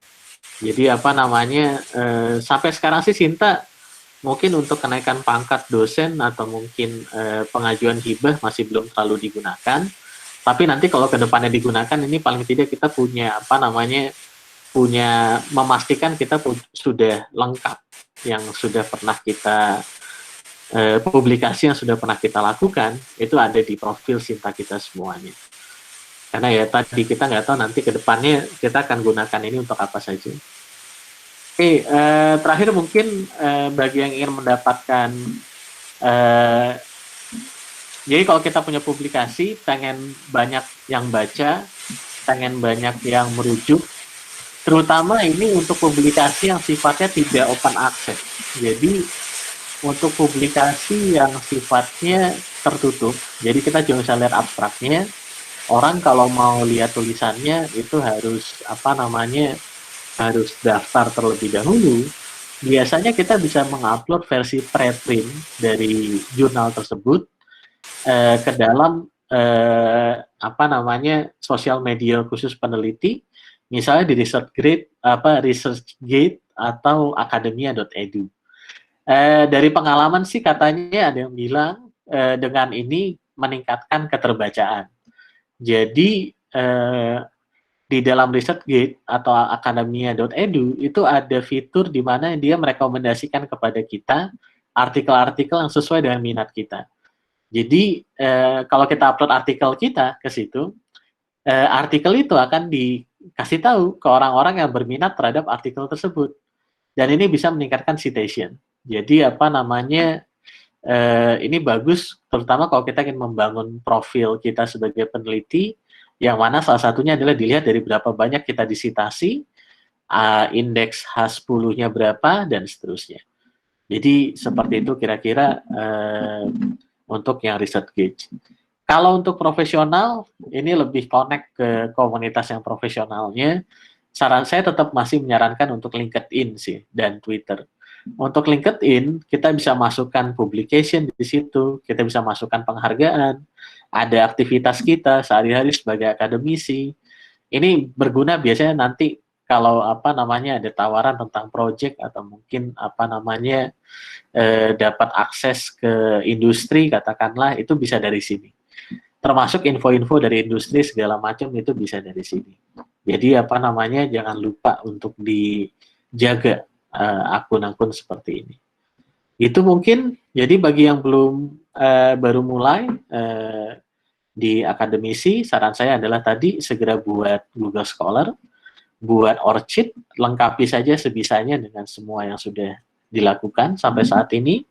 Jadi sampai sekarang sih Sinta mungkin untuk kenaikan pangkat dosen atau mungkin pengajuan hibah masih belum terlalu digunakan. Tapi nanti kalau ke depannya digunakan, ini paling tidak kita punya memastikan kita sudah lengkap yang sudah pernah kita publikasi yang sudah pernah kita lakukan itu ada di profil Sinta kita semuanya. Karena ya tadi kita nggak tahu nanti ke depannya kita akan gunakan ini untuk apa saja. Oke, terakhir mungkin bagi yang ingin mendapatkan jadi kalau kita punya publikasi, pengen banyak yang baca, pengen banyak yang merujuk, terutama ini untuk publikasi yang sifatnya tidak open access. Jadi untuk publikasi yang sifatnya tertutup, jadi kita cuma bisa lihat abstraknya, orang kalau mau lihat tulisannya itu harus harus daftar terlebih dahulu. Biasanya kita bisa mengupload versi preprint dari jurnal tersebut ke dalam sosial media khusus peneliti, misalnya di ResearchGate atau academia.edu. Dari pengalaman sih katanya ada yang bilang dengan ini meningkatkan keterbacaan. Jadi di dalam ResearchGate atau academia.edu itu ada fitur di mana dia merekomendasikan kepada kita artikel-artikel yang sesuai dengan minat kita. Jadi kalau kita upload artikel kita ke situ, artikel itu akan kasih tahu ke orang-orang yang berminat terhadap artikel tersebut. Dan ini bisa meningkatkan citation. Jadi apa namanya, ini bagus terutama kalau kita ingin membangun profil kita sebagai peneliti, yang mana salah satunya adalah dilihat dari berapa banyak kita disitasi, indeks H10-nya berapa, dan seterusnya. Jadi seperti itu kira-kira untuk yang research gauge. Kalau untuk profesional, ini lebih connect ke komunitas yang profesionalnya. Saran saya tetap masih menyarankan untuk LinkedIn sih dan Twitter. Untuk LinkedIn, kita bisa masukkan publication di situ, kita bisa masukkan penghargaan, ada aktivitas kita sehari-hari sebagai akademisi. Ini berguna biasanya nanti kalau apa namanya ada tawaran tentang project atau mungkin apa namanya dapat akses ke industri katakanlah, itu bisa dari sini. Termasuk info-info dari industri segala macam itu bisa dari sini. Jadi apa namanya jangan lupa untuk dijaga akun-akun seperti ini. Itu mungkin jadi bagi yang belum baru mulai di akademisi, saran saya adalah tadi segera buat Google Scholar, buat Orchid, lengkapi saja sebisanya dengan semua yang sudah dilakukan sampai saat ini.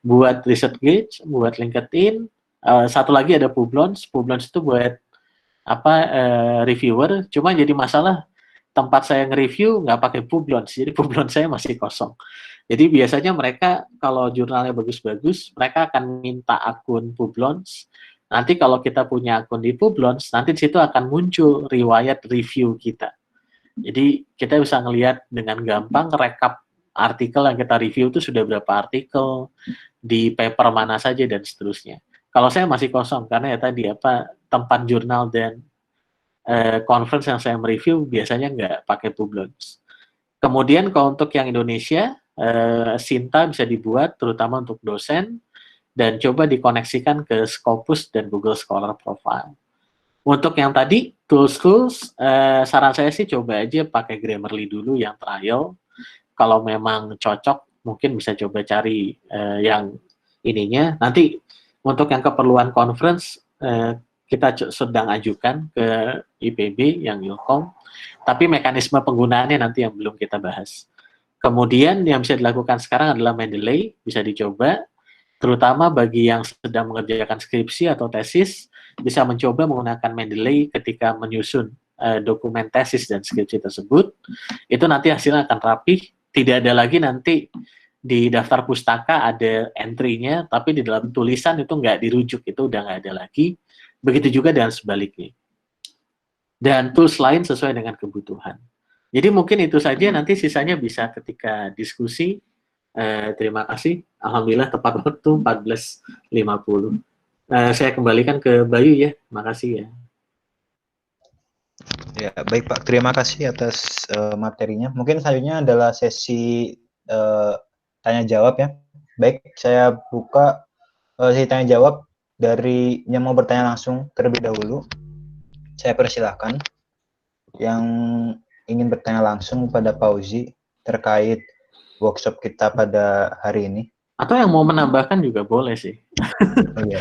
Buat ResearchGate, buat LinkedIn, satu lagi ada Publons. Publons itu buat apa reviewer. Cuma jadi masalah tempat saya nge-review nggak pakai Publons, jadi Publons saya masih kosong. Jadi biasanya mereka kalau jurnalnya bagus-bagus, mereka akan minta akun Publons. Nanti kalau kita punya akun di Publons, nanti di situ akan muncul riwayat review kita. Jadi kita bisa ngelihat dengan gampang rekap artikel yang kita review itu sudah berapa artikel, di paper mana saja dan seterusnya. Kalau saya masih kosong karena ya tadi apa tempat jurnal dan conference yang saya mereview biasanya nggak pakai Publons. Kemudian kalau untuk yang Indonesia, Sinta bisa dibuat terutama untuk dosen dan coba dikoneksikan ke Scopus dan Google Scholar Profile. Untuk yang tadi tools, saran saya sih coba aja pakai Grammarly dulu yang trial. Kalau memang cocok, mungkin bisa coba cari yang ininya. Nanti untuk yang keperluan conference, kita sedang ajukan ke IPB yang Ilkom, tapi mekanisme penggunaannya nanti yang belum kita bahas. Kemudian yang bisa dilakukan sekarang adalah Mendeley, bisa dicoba, terutama bagi yang sedang mengerjakan skripsi atau tesis, bisa mencoba menggunakan Mendeley ketika menyusun dokumen tesis dan skripsi tersebut. Itu nanti hasilnya akan rapih, tidak ada lagi nanti di daftar pustaka ada entry-nya, tapi di dalam tulisan itu nggak dirujuk, itu udah nggak ada lagi. Begitu juga dengan sebaliknya. Dan tools lain sesuai dengan kebutuhan. Jadi mungkin itu saja, nanti sisanya bisa ketika diskusi. Terima kasih. Alhamdulillah tepat waktu 14.50. Saya kembalikan ke Bayu ya. Makasih ya. Ya, baik Pak. Terima kasih atas materinya. Mungkin selanjutnya adalah sesi tanya jawab ya. Baik, saya buka sesi tanya jawab dari yang mau bertanya langsung terlebih dahulu. Saya persilahkan yang ingin bertanya langsung pada Pak Uzi terkait workshop kita pada hari ini. Atau yang mau menambahkan juga boleh sih. Oh iya,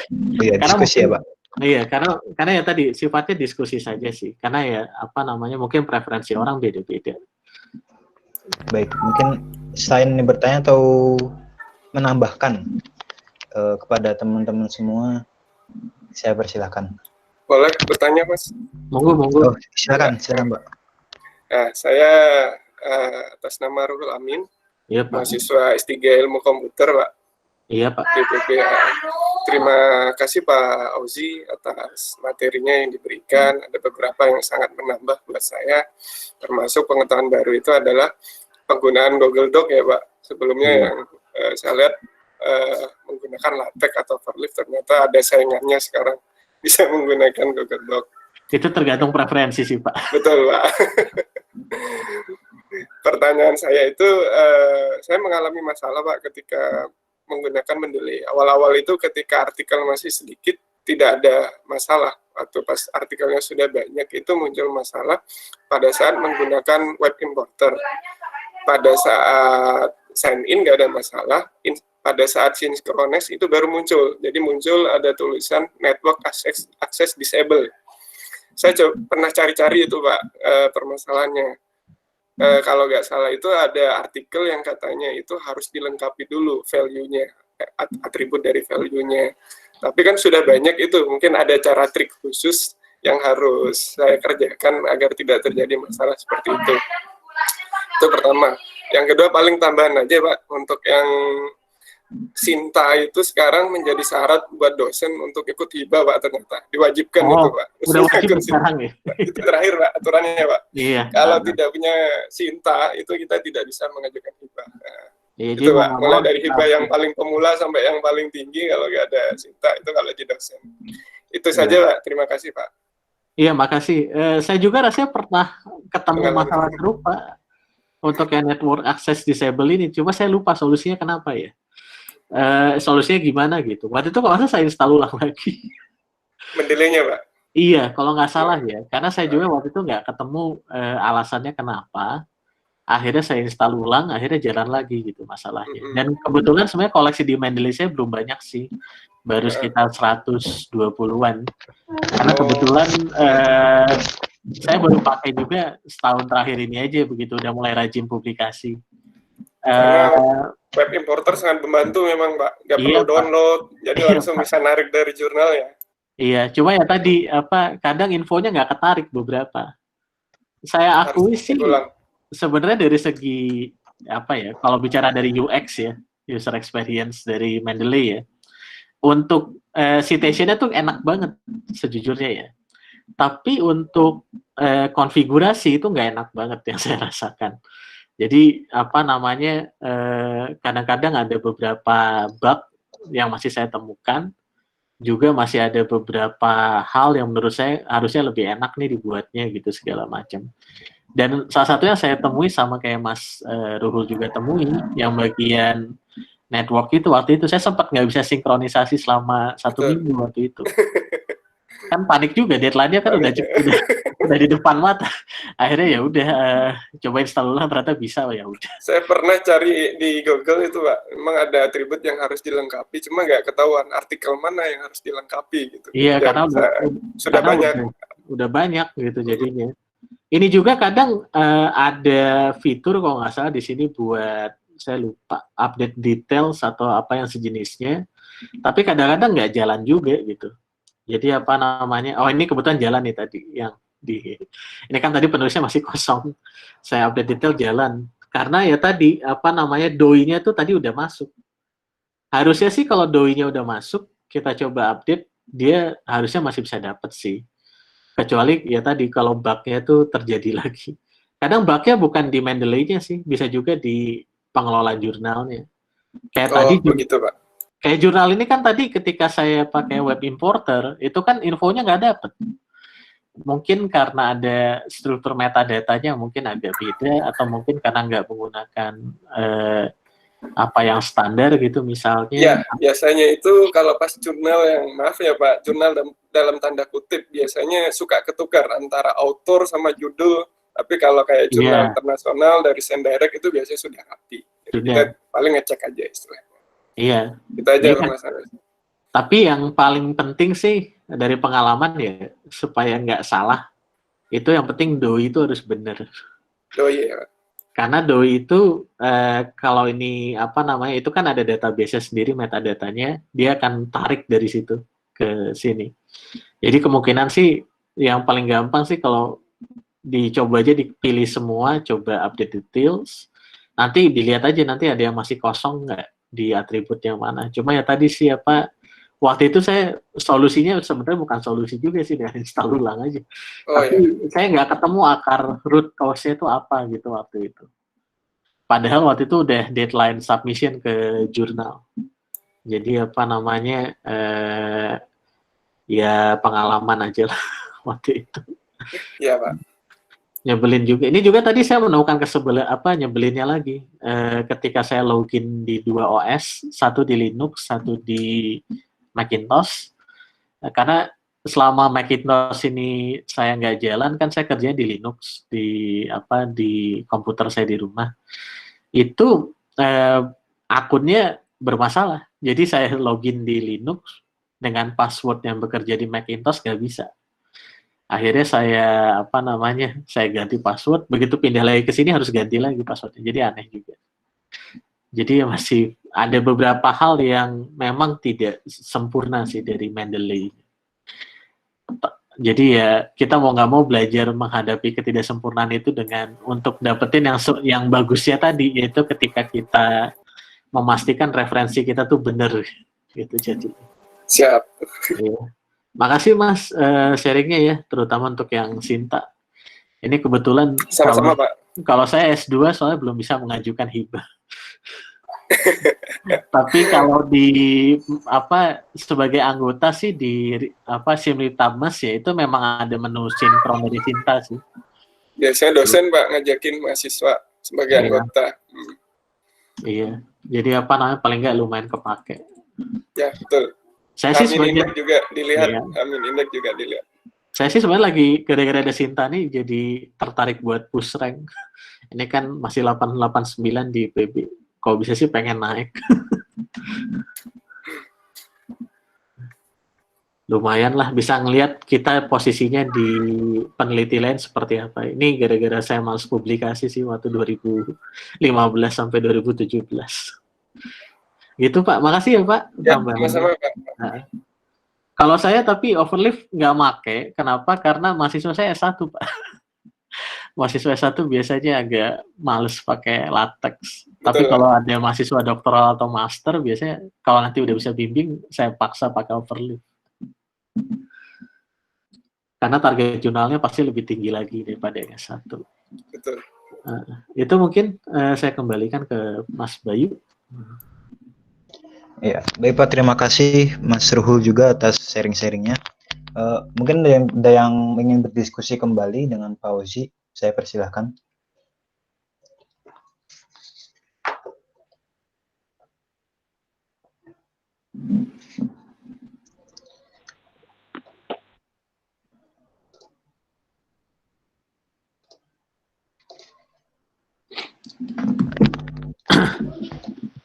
diskusi ya Pak. Iya, karena ya tadi sifatnya diskusi saja sih. Karena ya apa namanya mungkin preferensi orang beda-beda. Baik, mungkin selain bertanya atau menambahkan kepada teman-teman semua, saya persilahkan. Boleh bertanya, Mas? Monggo. Oh, silakan Mbak. Nah, saya atas nama Ruhul Amin, Iya, Pak. mahasiswa S3 Ilmu Komputer, Pak. Iya, Pak. Di PPA. Terima kasih Pak Auzi atas materinya yang diberikan. Ada beberapa yang sangat menambah buat saya, termasuk pengetahuan baru itu adalah penggunaan Google Doc ya, Pak. Sebelumnya yang saya lihat menggunakan LaTeX atau Overleaf, ternyata ada saingannya sekarang bisa menggunakan Google Doc. Itu tergantung preferensi sih, Pak. Betul, Pak. Pertanyaan saya itu, saya mengalami masalah, Pak, ketika menggunakan Mendeley. Awal-awal itu ketika artikel masih sedikit, tidak ada masalah. Waktu pas artikelnya sudah banyak, itu muncul masalah pada saat menggunakan web importer. Pada saat sign in nggak ada masalah, pada saat synchronize itu baru muncul. Jadi muncul ada tulisan network access disable. Saya pernah cari-cari itu Pak, permasalahannya. Kalau nggak salah itu ada artikel yang katanya itu harus dilengkapi dulu value-nya, atribut dari value-nya. Tapi kan sudah banyak itu, mungkin ada cara trik khusus yang harus saya kerjakan agar tidak terjadi masalah seperti itu. Itu pertama. Yang kedua paling tambahan aja Pak, untuk yang Sinta itu sekarang menjadi syarat buat dosen untuk ikut hibah Pak, ternyata diwajibkan itu Pak. Udah wajib sekarang ya? Itu terakhir Pak aturannya Pak. Iya. Kalau tidak punya Sinta itu kita tidak bisa mengajukan hibah. Nah, Iya, itu Pak, mulai dari hibah yang paling pemula sampai yang paling tinggi kalau nggak ada Sinta itu kalau jadi dosen. Itu saja Pak, terima kasih Pak. Iya, makasih. Saya juga rasanya pernah ketemu masalah serupa untuk yang network access disable ini, cuma saya lupa solusinya kenapa ya. Solusinya gimana gitu. Waktu itu kalau saya install ulang lagi. Mendelaynya Pak? Iya, kalau nggak salah ya. Karena saya juga waktu itu nggak ketemu alasannya kenapa. Akhirnya saya install ulang, akhirnya jalan lagi gitu masalahnya. Dan kebetulan sebenarnya koleksi di Mendeley saya belum banyak sih. Baru sekitar 120-an. Karena kebetulan saya baru pakai juga setahun terakhir ini aja, begitu udah mulai rajin publikasi. Web importer sangat membantu memang Pak, nggak perlu download, jadi langsung bisa narik dari jurnal ya. Iya, cuma ya tadi kadang infonya nggak ketarik beberapa. Saya akui sih sebenarnya dari segi kalau bicara dari UX ya, user experience dari Mendeley ya, untuk citation-nya tuh enak banget sejujurnya ya. Tapi untuk konfigurasi itu nggak enak banget yang saya rasakan. Jadi kadang-kadang ada beberapa bug yang masih saya temukan, juga masih ada beberapa hal yang menurut saya harusnya lebih enak nih dibuatnya gitu segala macam. Dan salah satunya saya temui sama kayak Mas Ruhul juga temui, yang bagian network itu waktu itu saya sempat nggak bisa sinkronisasi selama 1 minggu waktu itu. Kan panik juga, deadline-nya kan udah di depan mata. Akhirnya ya udah coba install ulang, ternyata bisa, ya udah. Saya pernah cari di Google itu Pak, memang ada atribut yang harus dilengkapi, cuma nggak ketahuan artikel mana yang harus dilengkapi gitu. Iya, karena sudah banyak. Udah banyak gitu jadinya. Ini juga kadang ada fitur kalau nggak salah di sini buat, saya lupa, update details atau apa yang sejenisnya. Tapi kadang-kadang nggak jalan juga gitu. Jadi ini kebetulan jalan nih tadi yang ini kan tadi penulisnya masih kosong. Saya update detail jalan. Karena ya tadi DOI-nya tuh tadi udah masuk. Harusnya sih kalau DOI-nya udah masuk, kita coba update, dia harusnya masih bisa dapat sih. Kecuali ya tadi kalau bug-nya tuh terjadi lagi. Kadang bug-nya bukan di Mendeley-nya sih, bisa juga di pengelola jurnalnya. Kayak tadi begitu Pak. Kayak jurnal ini kan tadi ketika saya pakai web importer, itu kan infonya nggak dapet. Mungkin karena ada struktur metadatanya mungkin agak beda, atau mungkin karena nggak menggunakan yang standar gitu misalnya. Ya, biasanya itu kalau pas jurnal yang, maaf ya Pak, jurnal dalam tanda kutip, biasanya suka ketukar antara author sama judul, tapi kalau kayak jurnal internasional dari SendDirect itu biasanya sudah rapi. Jadi kita paling ngecek aja istilahnya. Iya. Kita aja masalah. Tapi yang paling penting sih dari pengalaman ya, supaya nggak salah, itu yang penting DOI itu harus benar. DOI ya. Karena DOI itu kalau ini itu kan ada database sendiri, metadatanya, dia akan tarik dari situ ke sini. Jadi kemungkinan sih yang paling gampang sih kalau dicoba aja, dipilih semua, coba update details, nanti dilihat aja nanti ada yang masih kosong nggak di atribut yang mana. Cuma ya tadi sih waktu itu saya solusinya sebenarnya bukan solusi juga sih, dari install ulang aja. Tapi saya nggak ketemu akar root cause-nya itu apa gitu waktu itu. Padahal waktu itu udah deadline submission ke jurnal. Jadi ya pengalaman aja lah waktu itu. Iya Pak. Nyebelin juga. Ini juga tadi saya menemukan nyebelinnya lagi. Ketika saya login di 2 OS, satu di Linux, satu di Macintosh. Karena selama Macintosh ini saya nggak jalan, kan saya kerjanya di Linux, di komputer saya di rumah. Itu akunnya bermasalah. Jadi saya login di Linux dengan password yang bekerja di Macintosh nggak bisa. Akhirnya saya ganti password, begitu pindah lagi ke sini harus ganti lagi passwordnya, jadi aneh juga. Jadi masih ada beberapa hal yang memang tidak sempurna sih dari Mendeley. Jadi ya kita mau nggak mau belajar menghadapi ketidaksempurnaan itu dengan untuk dapetin yang bagusnya tadi, yaitu ketika kita memastikan referensi kita tuh bener gitu. Jadi Siap. iya. Makasih Mas sharingnya ya, terutama untuk yang Sinta. Ini kebetulan Sama-sama, Pak. kalau saya S2 soalnya belum bisa mengajukan hibah. Tapi kalau sebagai anggota sih di Simlitabmas ya itu memang ada menu sinkron dari Sinta sih. Biasanya dosen, Pak, ngajakin mahasiswa sebagai anggota. Iya. Jadi paling nggak lumayan kepake. Ya, betul. Saya sih Amin sebenarnya Indek juga dilihat. Iya. Amin Indek juga dilihat. Saya sih sebenarnya lagi gara-gara ada Sinta nih jadi tertarik buat push rank. Ini kan masih 889 di PB. Kalau bisa sih pengen naik. Lumayan lah bisa ngelihat kita posisinya di peneliti lain seperti apa. Ini gara-gara saya males publikasi sih waktu 2015 sampai 2017. Gitu Pak, makasih ya Pak. Ya, sama-sama Pak. Nah, kalau saya tapi overlift nggak make, kenapa? Karena mahasiswa saya S1 Pak. Mahasiswa S1 biasanya agak males pakai latex. Betul. Tapi kalau ada mahasiswa doktoral atau master, biasanya kalau nanti udah bisa bimbing, saya paksa pakai overlift. Karena target jurnalnya pasti lebih tinggi lagi daripada yang S1. Betul. Itu mungkin saya kembalikan ke Mas Bayu. Ya, baik Pak, terima kasih Mas Ruhul juga atas sharing-sharingnya. Mungkin ada yang ingin berdiskusi kembali dengan Pak Ozi, saya persilahkan.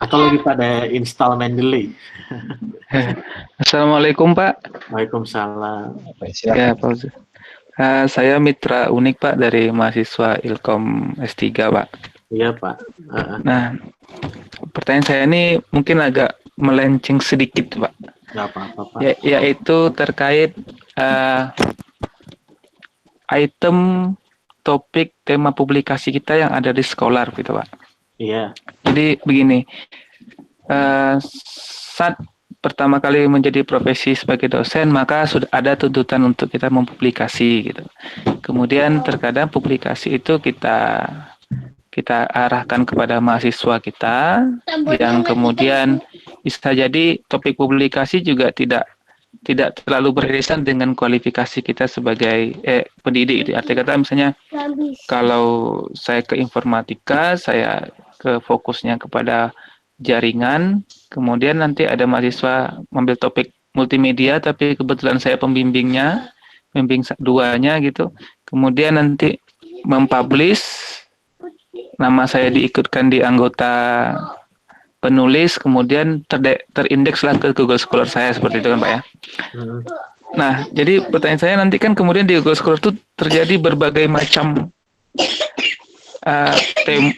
Atau lagi pada install Mendeley. Assalamualaikum Pak. Waalaikumsalam. Silakan. Ya Pak Ozi. Saya Mitra Unik Pak dari mahasiswa Ilkom S3 Pak. Iya Pak. Nah, pertanyaan saya ini mungkin agak melenceng sedikit Pak. Nggak apa-apa Pak. Yaitu terkait item topik tema publikasi kita yang ada di Scholar gitu Pak. Iya. Jadi begini, saat pertama kali menjadi profesi sebagai dosen, maka sudah ada tuntutan untuk kita mempublikasi gitu. Kemudian terkadang publikasi itu kita arahkan kepada mahasiswa kita, yang kemudian bisa jadi topik publikasi juga tidak terlalu beririsan dengan kualifikasi kita sebagai pendidik. Itu artinya kata misalnya kalau saya ke informatika, saya ke fokusnya kepada jaringan, kemudian nanti ada mahasiswa mengambil topik multimedia, tapi kebetulan saya pembimbing duanya gitu, kemudian nanti mempublish, nama saya diikutkan di anggota penulis, kemudian terindekslah ke Google Scholar saya, seperti itu kan Pak ya. Nah, jadi pertanyaan saya nanti kan kemudian di Google Scholar itu terjadi berbagai macam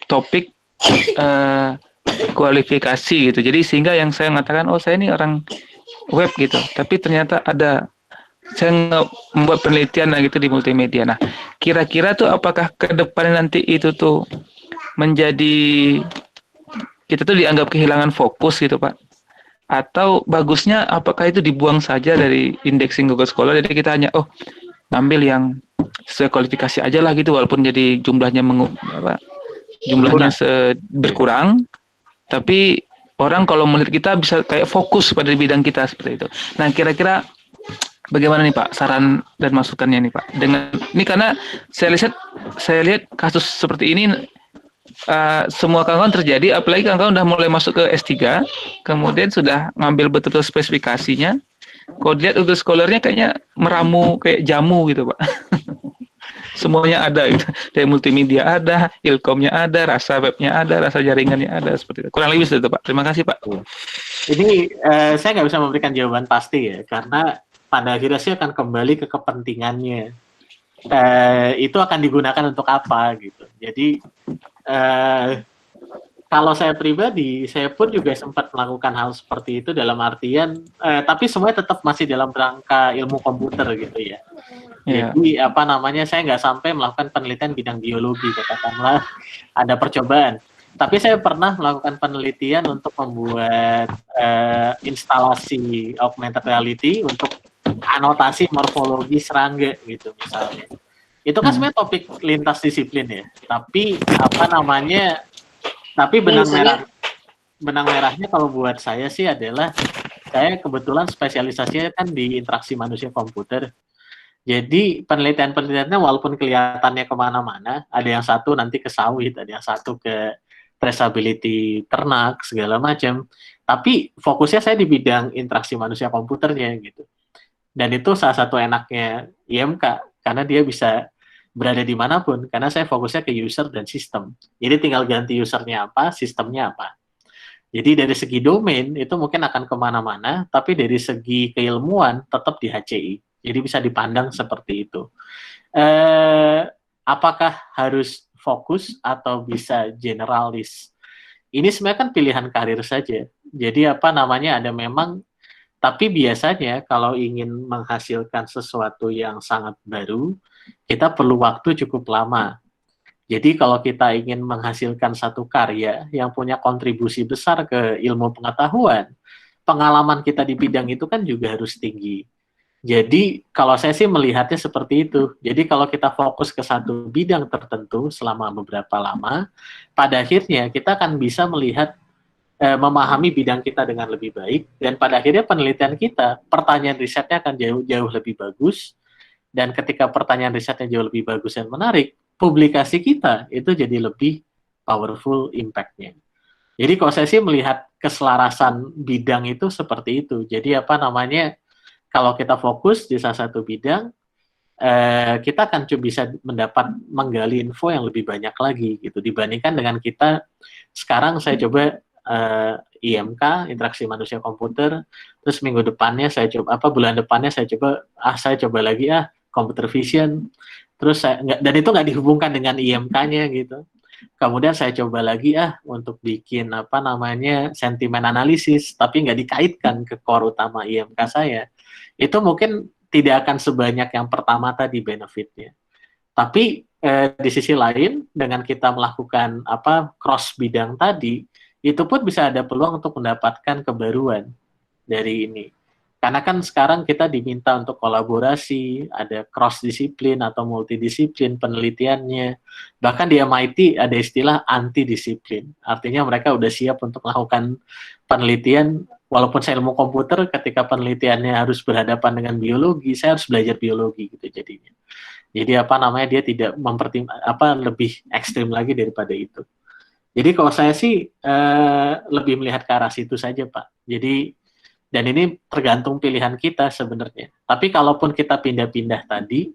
topik kualifikasi gitu. Jadi sehingga yang saya mengatakan, oh saya ini orang web gitu, tapi ternyata saya membuat penelitian gitu di multimedia. Nah, kira-kira tuh apakah ke depan nanti itu tuh menjadi kita tuh dianggap kehilangan fokus gitu Pak? Atau bagusnya apakah itu dibuang saja dari indexing Google Scholar, jadi kita hanya ngambil yang sesuai kualifikasi aja lah gitu, walaupun jadi jumlahnya berkurang, tapi orang kalau melihat kita bisa kayak fokus pada bidang kita seperti itu. Nah, kira-kira bagaimana nih Pak saran dan masukannya nih Pak? Dengan ini karena saya lihat kasus seperti ini semua kawan-kawan terjadi, apalagi kawan-kawan udah mulai masuk ke S3, kemudian sudah ngambil betul-betul spesifikasinya. Kalau dilihat Google Scholar-nya kayaknya meramu kayak jamu gitu Pak. Semuanya ada gitu. Dari multimedia ada, ilkomnya ada, rasa webnya ada, rasa jaringannya ada, seperti itu. Kurang lebih seperti itu Pak. Terima kasih Pak. Ini saya nggak bisa memberikan jawaban pasti ya, karena pada akhirnya sih akan kembali ke kepentingannya. itu akan digunakan untuk apa gitu. Jadi kalau saya pribadi, saya pun juga sempat melakukan hal seperti itu dalam artian, tapi semuanya tetap masih dalam rangka ilmu komputer gitu ya. Jadi apa namanya, saya nggak sampai melakukan penelitian bidang biologi, katakanlah ada percobaan. Tapi saya pernah melakukan penelitian untuk membuat instalasi augmented reality untuk anotasi morfologi serangga gitu misalnya. Itu kan sebenarnya topik lintas disiplin ya. Tapi apa namanya? Tapi benang merahnya kalau buat saya sih adalah saya kebetulan spesialisasinya kan di interaksi manusia komputer. Jadi penelitian-penelitiannya walaupun kelihatannya kemana-mana, ada yang satu nanti ke sawit, ada yang satu ke traceability ternak segala macam. Tapi fokusnya saya di bidang interaksi manusia komputernya gitu. Dan itu salah satu enaknya IMK karena dia bisa berada dimanapun, karena saya fokusnya ke user dan sistem. Jadi tinggal ganti usernya apa, sistemnya apa. Jadi dari segi domain itu mungkin akan kemana-mana, tapi dari segi keilmuan tetap di HCI. Jadi bisa dipandang seperti itu. Apakah harus fokus atau bisa generalis? Ini sebenarnya kan pilihan karir saja. Jadi apa namanya, ada memang, tapi biasanya kalau ingin menghasilkan sesuatu yang sangat baru, kita perlu waktu cukup lama. Jadi kalau kita ingin menghasilkan satu karya yang punya kontribusi besar ke ilmu pengetahuan, pengalaman kita di bidang itu kan juga harus tinggi. Jadi kalau saya sih melihatnya seperti itu. Jadi kalau kita fokus ke satu bidang tertentu selama beberapa lama, pada akhirnya kita akan bisa melihat, memahami bidang kita dengan lebih baik, dan pada akhirnya penelitian kita, pertanyaan risetnya akan jauh lebih bagus. Dan ketika pertanyaan risetnya jauh lebih bagus dan menarik, publikasi kita itu jadi lebih powerful impact-nya. Jadi kalau saya sih melihat keselarasan bidang itu seperti itu. Jadi apa namanya, kalau kita fokus di salah satu bidang, kita akan bisa menggali info yang lebih banyak lagi gitu, dibandingkan dengan kita sekarang saya coba IMK, interaksi manusia komputer, terus minggu depannya saya coba bulan depannya saya coba lagi computer vision, terus dan itu nggak dihubungkan dengan IMK-nya gitu. Kemudian saya coba lagi untuk bikin sentimen analisis, tapi nggak dikaitkan ke core utama IMK saya. Itu mungkin tidak akan sebanyak yang pertama tadi benefitnya. Tapi di sisi lain, dengan kita melakukan cross bidang tadi, itu pun bisa ada peluang untuk mendapatkan kebaruan dari ini. Karena kan sekarang kita diminta untuk kolaborasi, ada cross-disiplin atau multidisiplin penelitiannya. Bahkan di MIT ada istilah anti-disiplin. Artinya mereka udah siap untuk melakukan penelitian, walaupun saya ilmu komputer, ketika penelitiannya harus berhadapan dengan biologi, saya harus belajar biologi gitu jadinya. Jadi dia tidak lebih ekstrim lagi daripada itu. Jadi kalau saya sih lebih melihat ke arah situ saja, Pak. Jadi, dan ini tergantung pilihan kita sebenarnya. Tapi kalaupun kita pindah-pindah tadi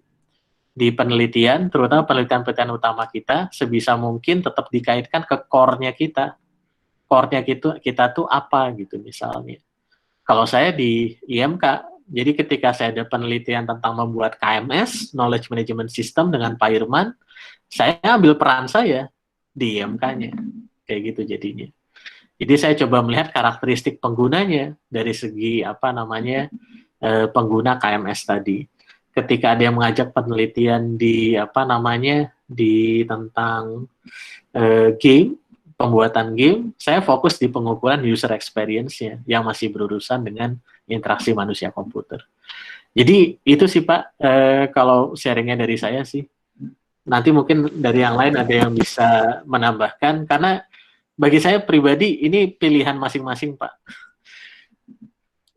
di penelitian, terutama penelitian-penelitian utama kita, sebisa mungkin tetap dikaitkan ke core-nya kita. Core-nya kita tuh apa gitu misalnya. Kalau saya di IMK, jadi ketika saya ada penelitian tentang membuat KMS, Knowledge Management System dengan Pak Irman, saya ambil peran saya di IMK-nya. Kayak gitu jadinya. Jadi saya coba melihat karakteristik penggunanya dari segi pengguna KMS tadi. Ketika ada yang mengajak penelitian di tentang game, pembuatan game, saya fokus di pengukuran user experience-nya yang masih berurusan dengan interaksi manusia komputer. Jadi itu sih Pak, kalau sharingnya dari saya sih. Nanti mungkin dari yang lain ada yang bisa menambahkan, karena bagi saya pribadi ini pilihan masing-masing Pak.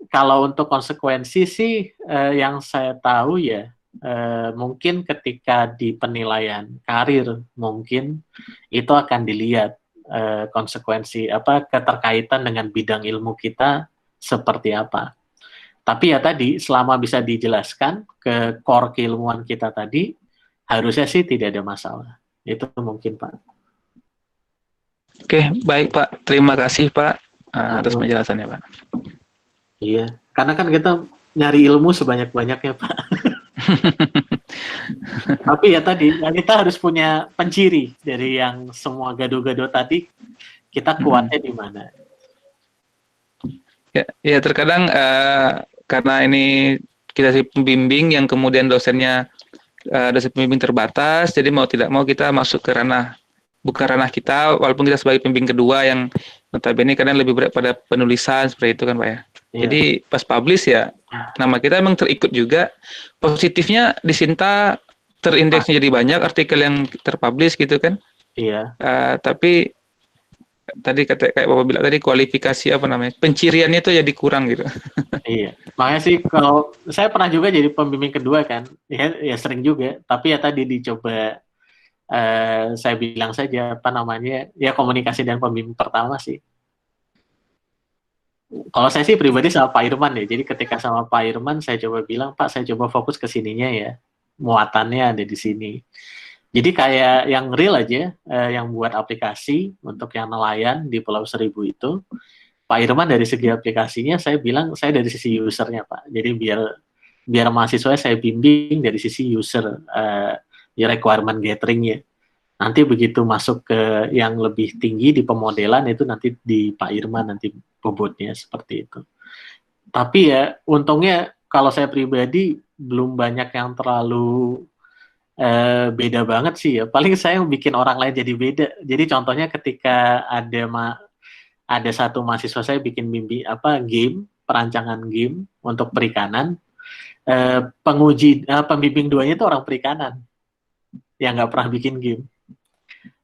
Kalau untuk konsekuensi sih yang saya tahu ya, mungkin ketika di penilaian karir mungkin itu akan dilihat konsekuensi keterkaitan dengan bidang ilmu kita seperti apa. Tapi ya tadi selama bisa dijelaskan ke core keilmuan kita tadi, harusnya sih tidak ada masalah. Itu mungkin Pak. Oke, baik Pak. Terima kasih Pak atas penjelasannya Pak. Iya, karena kan kita nyari ilmu sebanyak-banyaknya Pak. Tapi ya tadi, kita harus punya penciri dari yang semua gado-gado tadi, kita kuatnya di mana. Ya terkadang karena ini kita si pembimbing yang kemudian dosen pembimbing terbatas, jadi mau tidak mau kita masuk ke bukan ranah kita, walaupun kita sebagai pembimbing kedua yang notabene kadang lebih berat pada penulisan seperti itu kan Pak ya. Iya. Jadi pas publish ya nama kita emang terikut juga. Positifnya di Sinta terindeksnya jadi banyak artikel yang terpublish gitu kan. Iya. Tapi tadi kayak Bapak bilang tadi kualifikasi penciriannya itu jadi kurang gitu. Iya. Makanya sih kalau saya pernah juga jadi pembimbing kedua kan, ya sering juga. Tapi ya tadi dicoba saya bilang saja ya komunikasi dan pembimbing pertama sih. Kalau saya sih pribadi sama Pak Irman ya. Jadi ketika sama Pak Irman saya coba bilang, Pak saya coba fokus ke sininya ya. Muatannya ada di sini. Jadi kayak yang real aja, yang buat aplikasi untuk yang nelayan di Pulau Seribu itu, Pak Irman dari segi aplikasinya saya bilang saya dari sisi usernya Pak. Jadi biar mahasiswa saya bimbing dari sisi user requirement gatheringnya. Nanti begitu masuk ke yang lebih tinggi di pemodelan itu nanti di Pak Irman nanti bobotnya seperti itu. Tapi ya untungnya kalau saya pribadi belum banyak yang terlalu beda banget sih ya. Paling saya bikin orang lain jadi beda. Jadi contohnya ketika ada satu mahasiswa saya bikin game, perancangan game untuk perikanan, pembimbing duanya itu orang perikanan yang nggak pernah bikin game.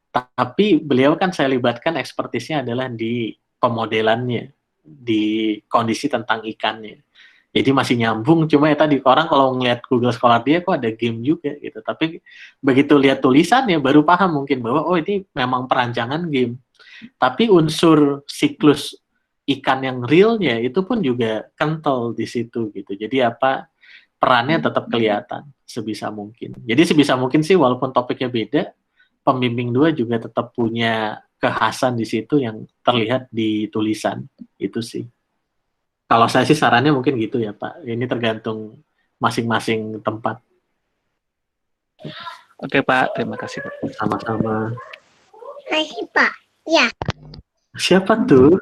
Tapi beliau kan saya libatkan ekspertisnya adalah di pemodelannya, di kondisi tentang ikannya. Jadi masih nyambung, cuma ya tadi orang kalau ngeliat Google Scholar dia kok ada game juga gitu. Tapi begitu lihat tulisannya baru paham mungkin bahwa oh ini memang perancangan game. Tapi unsur siklus ikan yang realnya itu pun juga kental di situ gitu. Jadi perannya tetap kelihatan sebisa mungkin. Jadi sebisa mungkin sih walaupun topiknya beda, pembimbing dua juga tetap punya kekhasan di situ yang terlihat di tulisan. Itu sih. Kalau saya sih sarannya mungkin gitu ya Pak. Ini tergantung masing-masing tempat. Oke Pak, terima kasih Pak. Sama-sama. Makasih Pak. Ya. Siapa tuh?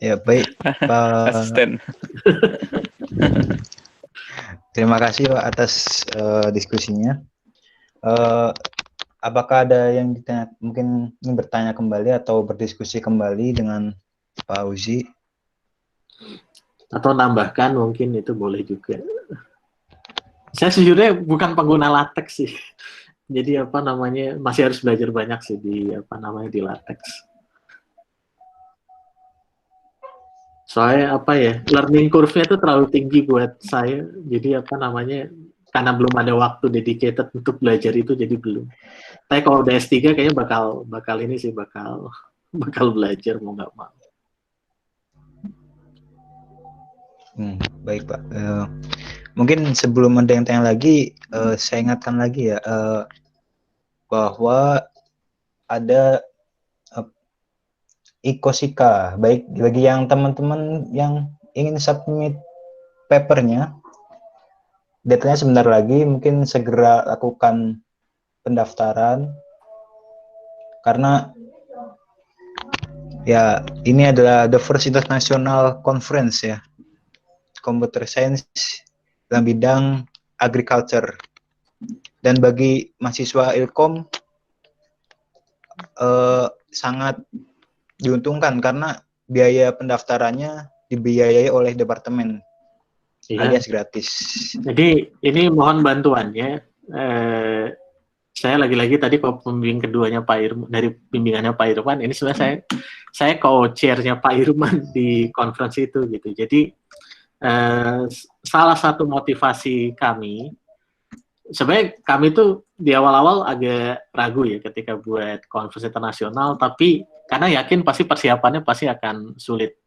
Ya baik Pak. Asisten. Terima kasih Pak atas diskusinya. Apakah ada yang mungkin ingin bertanya kembali atau berdiskusi kembali dengan Pak Uzi? Atau nambahkan mungkin itu boleh juga. Saya sejujurnya bukan pengguna LaTeX sih. Jadi masih harus belajar banyak sih di di LaTeX. Soalnya learning curve-nya itu terlalu tinggi buat saya. Jadi karena belum ada waktu dedicated untuk belajar itu jadi belum. Tapi kalau udah S3 kayaknya bakal belajar mau nggak mau. Baik Pak. Mungkin sebelum ada yang tanya lagi, saya ingatkan lagi ya bahwa ada Ikosika. Baik bagi yang teman-teman yang ingin submit papernya, datanya sebentar lagi, mungkin segera lakukan pendaftaran karena ya ini adalah the first international conference ya computer science dalam bidang agriculture, dan bagi mahasiswa Ilkom sangat diuntungkan karena biaya pendaftarannya dibiayai oleh departemen alias gratis. Jadi ini mohon bantuannya. Saya lagi-lagi tadi pembimbing keduanya Pak Irman, dari bimbingannya Pak Irman, ini sebenarnya saya co-chair-nya Pak Irman di konferensi itu gitu. Jadi salah satu motivasi kami, sebenarnya kami tuh di awal-awal agak ragu ya ketika buat konferensi internasional, tapi karena yakin pasti persiapannya pasti akan sulit.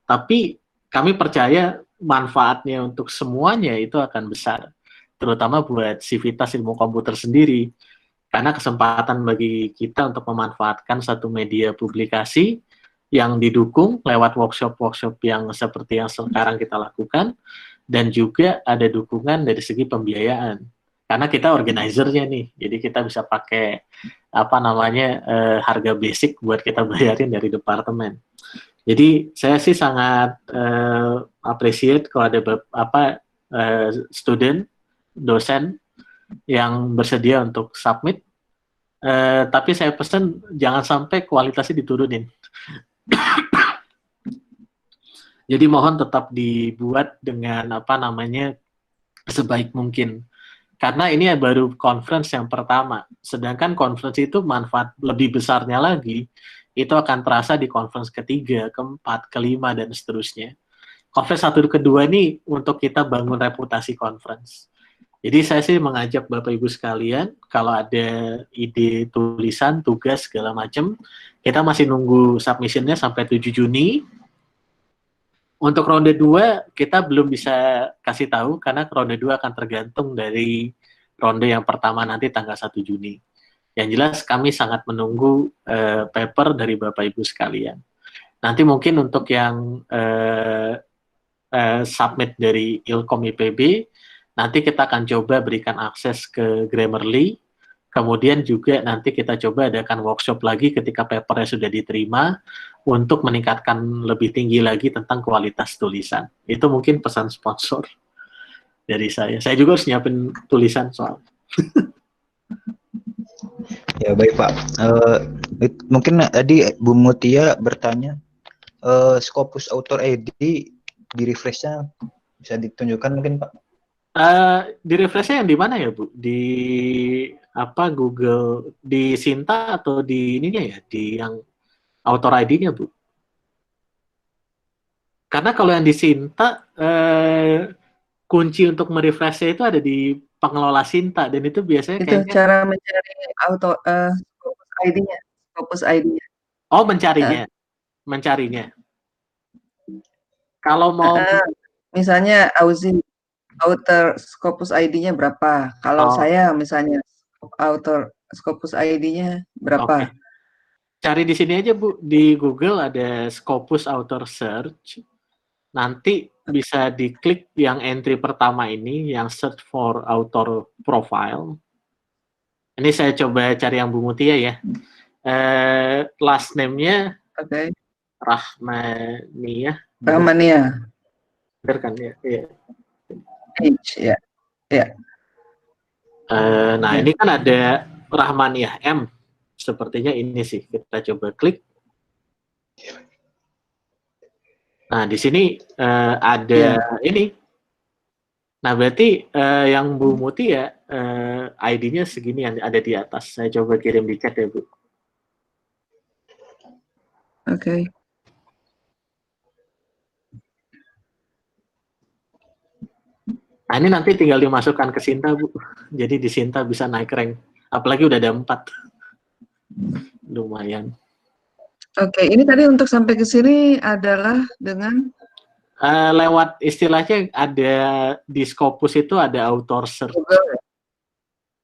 Tapi kami percaya manfaatnya untuk semuanya itu akan besar, terutama buat Civitas Ilmu Komputer sendiri, karena kesempatan bagi kita untuk memanfaatkan satu media publikasi yang didukung lewat workshop-workshop yang seperti yang sekarang kita lakukan, dan juga ada dukungan dari segi pembiayaan. Karena kita organizer-nya nih, jadi kita bisa pakai harga basic buat kita bayarin dari departemen. Jadi saya sih sangat appreciate kalau ada student, dosen yang bersedia untuk submit. Tapi saya pesan jangan sampai kualitasnya diturunin. Jadi mohon tetap dibuat dengan sebaik mungkin. Karena ini baru conference yang pertama. Sedangkan conference itu manfaat lebih besarnya lagi itu akan terasa di conference ketiga, keempat, kelima dan seterusnya. Conference 1 dan 2 ini untuk kita bangun reputasi conference. Jadi saya sih mengajak Bapak Ibu sekalian, kalau ada ide tulisan, tugas, segala macam, kita masih nunggu submission-nya sampai 7 Juni. Untuk ronde 2, kita belum bisa kasih tahu, karena ronde 2 akan tergantung dari ronde yang pertama nanti tanggal 1 Juni. Yang jelas kami sangat menunggu paper dari Bapak Ibu sekalian. Nanti mungkin untuk yang submit dari Ilkom IPB, nanti kita akan coba berikan akses ke Grammarly, kemudian juga nanti kita coba adakan workshop lagi ketika papernya sudah diterima, untuk meningkatkan lebih tinggi lagi tentang kualitas tulisan. Itu mungkin pesan sponsor dari saya. Saya juga harus nyiapin tulisan soal. Ya baik Pak. Mungkin tadi Bu Mutia bertanya, Scopus Author ID di refresh-nya bisa ditunjukkan mungkin Pak? Di refresh-nya yang di mana ya Bu? Di Google, di Sinta atau di ininya ya, di yang author ID-nya Bu? Karena kalau yang di Sinta, kunci untuk merefresh-nya itu ada di pengelola Sinta, dan itu biasanya Itu kayaknya... cara mencari Scopus ID-nya. Scopus ID-nya. Oh, mencarinya. Kalau mau... misalnya Auzi, author Scopus ID-nya berapa? Kalau saya misalnya author Scopus ID-nya berapa? Okay. Cari di sini aja Bu, di Google ada Scopus Author Search. Nanti bisa diklik yang entry pertama ini, yang search for author profile. Ini saya coba cari yang Bu Mutia ya. Last name-nya Rahmania. Rahmania. Benar kan ya? Iya. Ya. Ya. Nah, ini kan ada Rahmaniah M. Sepertinya ini sih. Kita coba klik. Nah, di sini ada ini. Nah, berarti yang Bu Muti ya, ID-nya segini yang ada di atas. Saya coba kirim di chat ya, Bu. Oke. Nah, ini nanti tinggal dimasukkan ke Sinta, Bu. Jadi di Sinta bisa naik rank. Apalagi udah ada 4. Lumayan. Oke, ini tadi untuk sampai ke sini adalah dengan lewat istilahnya ada di Scopus itu ada author search. Google.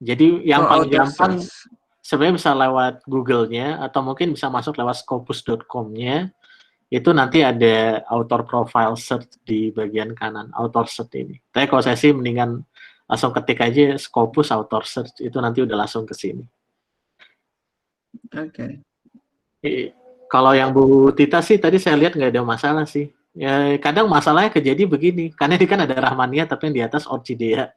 Jadi yang paling gampang sebenarnya bisa lewat Google-nya atau mungkin bisa masuk lewat scopus.com-nya. Itu nanti ada author profile search di bagian kanan, author search ini. Tapi kalau saya sih mendingan langsung ketik aja Scopus author search, itu nanti udah langsung ke sini. Oke. Kalau yang Bu Tita sih tadi saya lihat nggak ada masalah sih. Ya, kadang masalahnya kejadi begini, karena ini kan ada Rahmania tapi yang di atas Orchidea.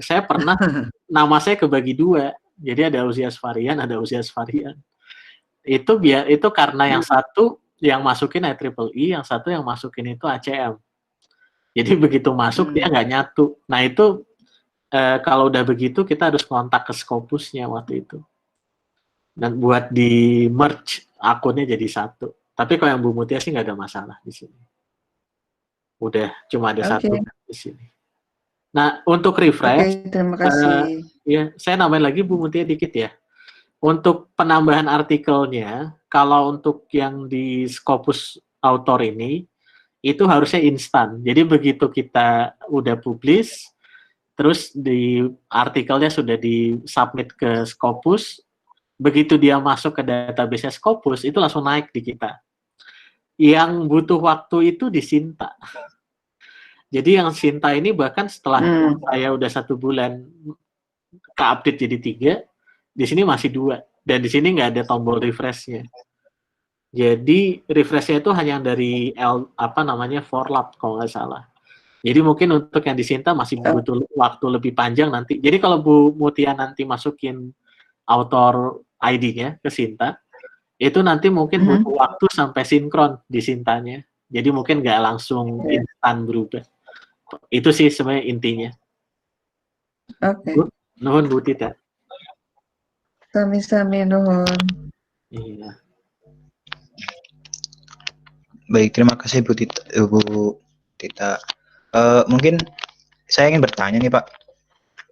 Saya pernah nama saya kebagi 2, jadi ada Ausias varian, ada Ausias varian. Itu karena yang satu yang masukin IEEE, yang satu yang masukin itu ACM. Jadi begitu masuk dia nggak nyatu. Nah itu kalau udah begitu kita harus kontak ke Scopusnya waktu itu. Dan buat di merge akunnya jadi satu. Tapi kalau yang Bu Mutia sih nggak ada masalah di sini. Udah cuma ada satu di sini. Nah untuk refresh, terima kasih. Ya saya nambahin lagi Bu Mutia dikit ya. Untuk penambahan artikelnya, kalau untuk yang di Scopus Author ini, itu harusnya instan. Jadi begitu kita udah publish, terus di artikelnya sudah di-submit ke Scopus, begitu dia masuk ke database Scopus, itu langsung naik di kita. Yang butuh waktu itu di Sinta. Jadi yang Sinta ini bahkan setelah saya udah 1 bulan ke update jadi 3, di sini masih 2, dan di sini nggak ada tombol refresh-nya. Jadi refresh-nya itu hanya dari forlap kalau nggak salah. Jadi mungkin untuk yang di Sinta masih butuh waktu lebih panjang nanti. Jadi kalau Bu Mutia nanti masukin author ID-nya ke Sinta, itu nanti mungkin butuh waktu sampai sinkron di Sintanya. Jadi mungkin nggak langsung instan berubah. Itu sih sebenarnya intinya. Oke. Nuhun Bu Tita. Sami-sami nuhun. Iya. Baik, terima kasih Bu Tita. Mungkin saya ingin bertanya nih Pak,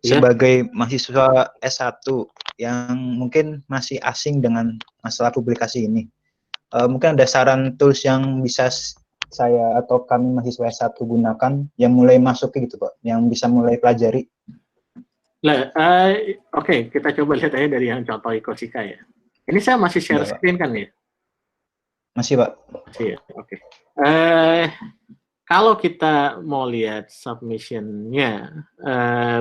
sebagai mahasiswa S1 yang mungkin masih asing dengan masalah publikasi ini, mungkin ada saran tools yang bisa saya atau kami mahasiswa S1 gunakan yang mulai masuk gitu Pak, yang bisa mulai pelajari? Oke, kita coba lihat aja dari yang contoh Ecosika ya. Ini saya masih share screen kan ya? Masih Pak. Masih ya, oke. Kalau kita mau lihat submission-nya,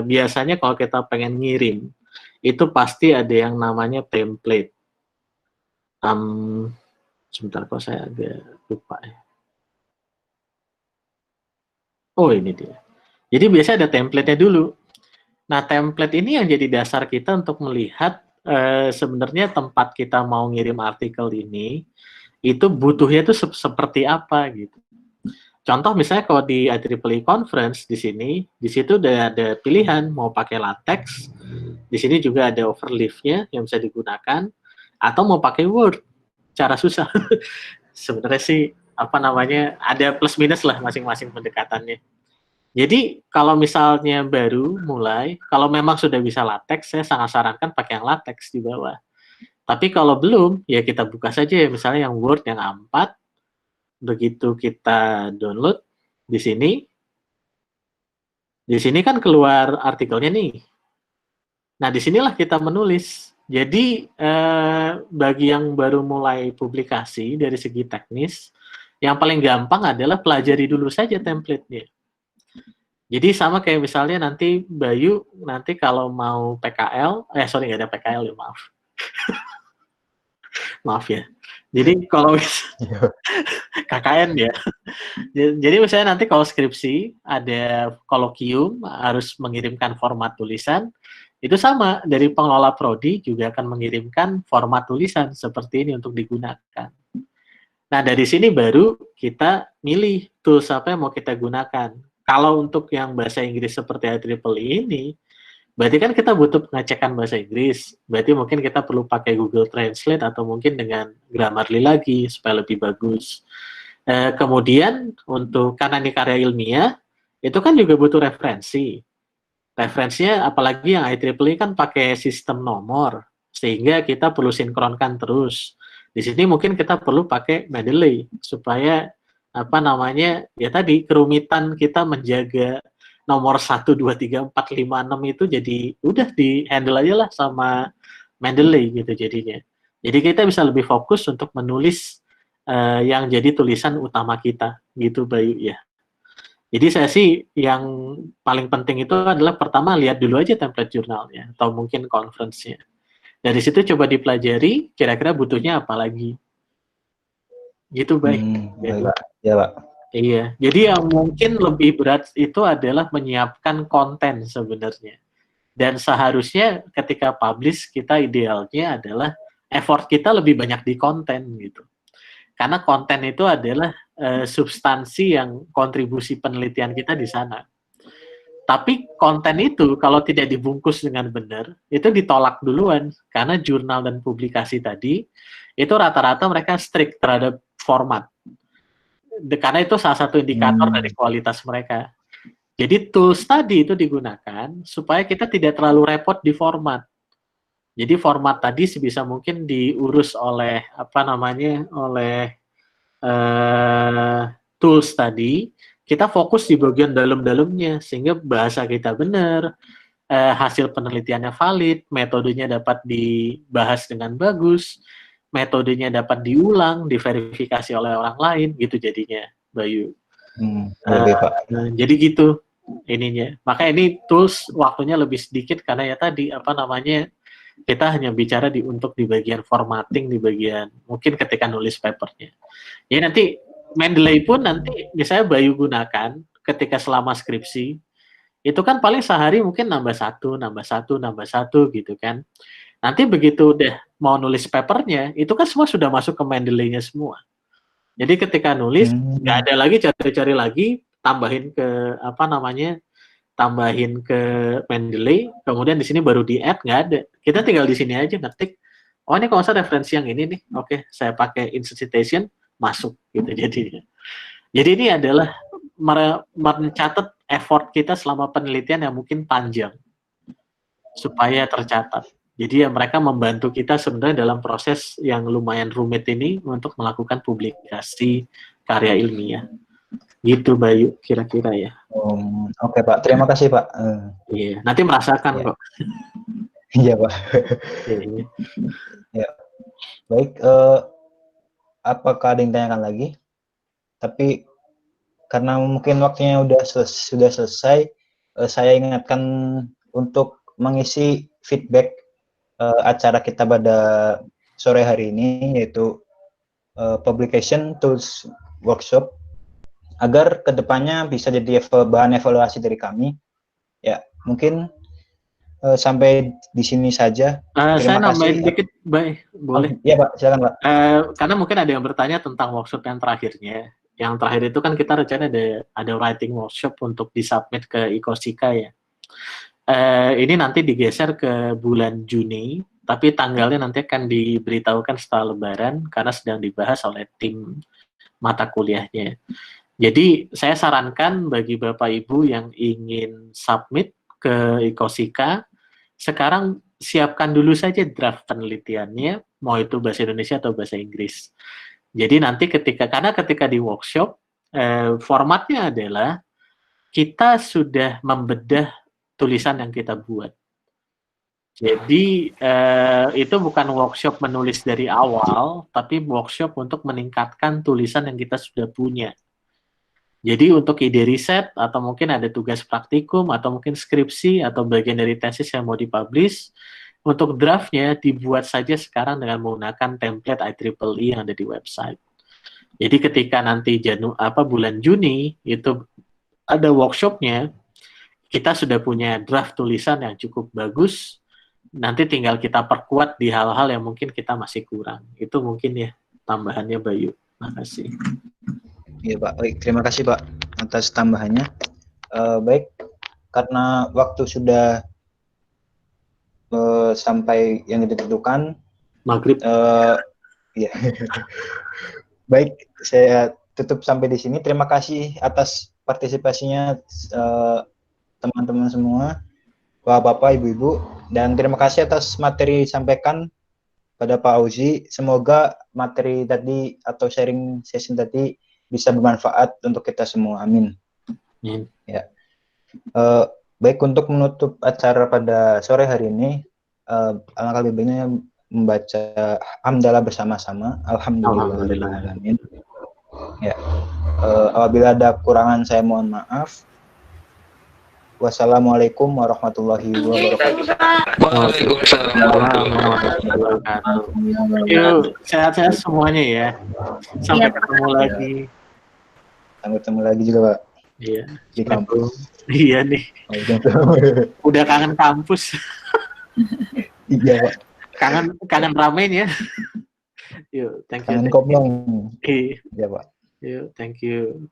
biasanya kalau kita pengen ngirim, itu pasti ada yang namanya template. Sebentar kok saya agak lupa ya. Oh ini dia. Jadi biasanya ada template-nya dulu. Nah template ini yang jadi dasar kita untuk melihat sebenarnya tempat kita mau ngirim artikel ini, itu butuhnya itu seperti apa gitu. Contoh misalnya kalau di IEEE Conference di situ udah ada pilihan mau pakai latex, di sini juga ada overleaf-nya yang bisa digunakan, atau mau pakai Word, cara susah. Sebenarnya sih ada plus minus lah masing-masing pendekatannya. Jadi kalau misalnya baru mulai, kalau memang sudah bisa latex, saya sangat sarankan pakai yang latex di bawah. Tapi kalau belum, ya kita buka saja ya misalnya yang Word yang A4. Begitu kita download di sini kan keluar artikelnya nih. Nah, disinilah kita menulis. Jadi, bagi yang baru mulai publikasi dari segi teknis, yang paling gampang adalah pelajari dulu saja template-nya. Jadi sama kayak misalnya nanti Bayu, nanti kalau mau PKL, nggak ada PKL ya, maaf. Maaf ya. Jadi kalau KKN ya. Jadi misalnya nanti kalau skripsi ada kolokium harus mengirimkan format tulisan, itu sama dari pengelola prodi juga akan mengirimkan format tulisan seperti ini untuk digunakan. Nah dari sini baru kita milih tools apa yang mau kita gunakan. Kalau untuk yang bahasa Inggris seperti IEEE ini, berarti kan kita butuh pengecekan bahasa Inggris. Berarti mungkin kita perlu pakai Google Translate atau mungkin dengan Grammarly lagi supaya lebih bagus. Kemudian karena ini karya ilmiah, itu kan juga butuh referensi. Referensinya apalagi yang IEEE kan pakai sistem nomor, sehingga kita perlu sinkronkan terus. Di sini mungkin kita perlu pakai Mendeley supaya ya tadi kerumitan kita menjaga nomor 1, 2, 3, 4, 5, 6 itu jadi udah di handle aja lah sama Mendeley gitu jadinya. Jadi kita bisa lebih fokus untuk menulis yang jadi tulisan utama kita gitu Bayu ya. Jadi saya sih yang paling penting itu adalah pertama lihat dulu aja template jurnalnya atau mungkin conference-nya. Dari situ coba dipelajari kira-kira butuhnya apa lagi. Gitu baik. Ya Pak. Iya, jadi yang mungkin lebih berat itu adalah menyiapkan konten sebenarnya. Dan seharusnya ketika publish kita idealnya adalah effort kita lebih banyak di konten gitu. Karena konten itu adalah substansi yang kontribusi penelitian kita di sana. Tapi konten itu kalau tidak dibungkus dengan benar, itu ditolak duluan. Karena jurnal dan publikasi tadi, itu rata-rata mereka strict terhadap format. Karena itu salah satu indikator dari kualitas mereka. Jadi tools tadi itu digunakan supaya kita tidak terlalu repot di format. Jadi format tadi sebisa mungkin diurus oleh tools tadi. Kita fokus di bagian dalam-dalamnya sehingga bahasa kita benar, hasil penelitiannya valid, metodenya dapat dibahas dengan bagus, metodenya dapat diulang, diverifikasi oleh orang lain, gitu jadinya, Bayu. Lebih Pak. Jadi gitu ininya. Maka ini tools waktunya lebih sedikit karena ya tadi apa namanya kita hanya bicara untuk di bagian formatting, di bagian mungkin ketika nulis papernya. Ya nanti Mendeley pun nanti misalnya Bayu gunakan ketika selama skripsi itu kan paling sehari mungkin nambah satu gitu kan. Nanti begitu udah mau nulis papernya itu kan semua sudah masuk ke Mendeley-nya semua. Jadi ketika nulis nggak ada lagi cari-cari lagi, tambahin ke apa namanya, tambahin ke Mendeley, kemudian di sini baru di add, nggak ada. Kita tinggal di sini aja ngetik. Oh ini kalau saya referensi yang ini nih, oke, saya pakai insert citation masuk gitu jadinya. Jadi ini adalah mencatat effort kita selama penelitian yang mungkin panjang supaya tercatat. Jadi ya mereka membantu kita sebenarnya dalam proses yang lumayan rumit ini untuk melakukan publikasi karya ilmiah. Gitu Bayu, kira-kira ya. Oke Pak, terima kasih Pak. Iya, nanti merasakan kok. Iya Pak. Iya. Ya. Baik, apakah ada yang ditanyakan lagi? Tapi karena mungkin waktunya sudah selesai, saya ingatkan untuk mengisi feedback acara kita pada sore hari ini, yaitu publication tools workshop, agar kedepannya bisa jadi bahan evaluasi dari kami. Ya, mungkin sampai di sini saja. Saya nambahin dikit, Bay. Boleh? Iya Pak, silakan Pak. Karena mungkin ada yang bertanya tentang workshop yang terakhirnya. Yang terakhir itu kan kita rencana ada writing workshop untuk disubmit ke Icosika ya. Ini nanti digeser ke bulan Juni, tapi tanggalnya nanti akan diberitahukan setelah Lebaran karena sedang dibahas oleh tim mata kuliahnya. Jadi saya sarankan bagi Bapak Ibu yang ingin submit ke Icosika, sekarang siapkan dulu saja draft penelitiannya, mau itu bahasa Indonesia atau bahasa Inggris. Jadi nanti karena ketika di workshop, formatnya adalah kita sudah membedah tulisan yang kita buat. Jadi itu bukan workshop menulis dari awal, tapi workshop untuk meningkatkan tulisan yang kita sudah punya. Jadi untuk ide riset, atau mungkin ada tugas praktikum, atau mungkin skripsi, atau bagian dari tesis yang mau dipublish, untuk draftnya dibuat saja sekarang dengan menggunakan template IEEE yang ada di website. Jadi ketika nanti bulan Juni, itu ada workshopnya, kita sudah punya draft tulisan yang cukup bagus, nanti tinggal kita perkuat di hal-hal yang mungkin kita masih kurang. Itu mungkin ya tambahannya Bayu. Makasih. Iya Pak, baik, terima kasih Pak atas tambahannya. Baik, karena waktu sudah sampai yang ditentukan, Maghrib. Ya. Baik, saya tutup sampai di sini. Terima kasih atas partisipasinya teman-teman semua, Bapak-bapak, Ibu-ibu, dan terima kasih atas materi disampaikan pada Pak Auzi. Semoga materi tadi atau sharing session tadi bisa bermanfaat untuk kita semua. Amin. Ya. Baik, untuk menutup acara pada sore hari ini, alangkah lebih baiknya membaca hamdalah bersama-sama. Alhamdulillahirrahmanirrahim. Ya. Apabila ada kekurangan saya mohon maaf. Wassalamualaikum warahmatullahi wabarakatuh. Waalaikumsalam warahmatullahi wabarakatuh. Yuk, sehat-sehat semuanya ya. Sampai ketemu lagi. Sampai ketemu lagi juga Pak. Iya. Di kampus. Iya nih. Udah kangen kampus. Iya Pak. Kangen ramen ya. Yuk, thank you. Kangen koplong. Iya Pak. Yuk, thank you.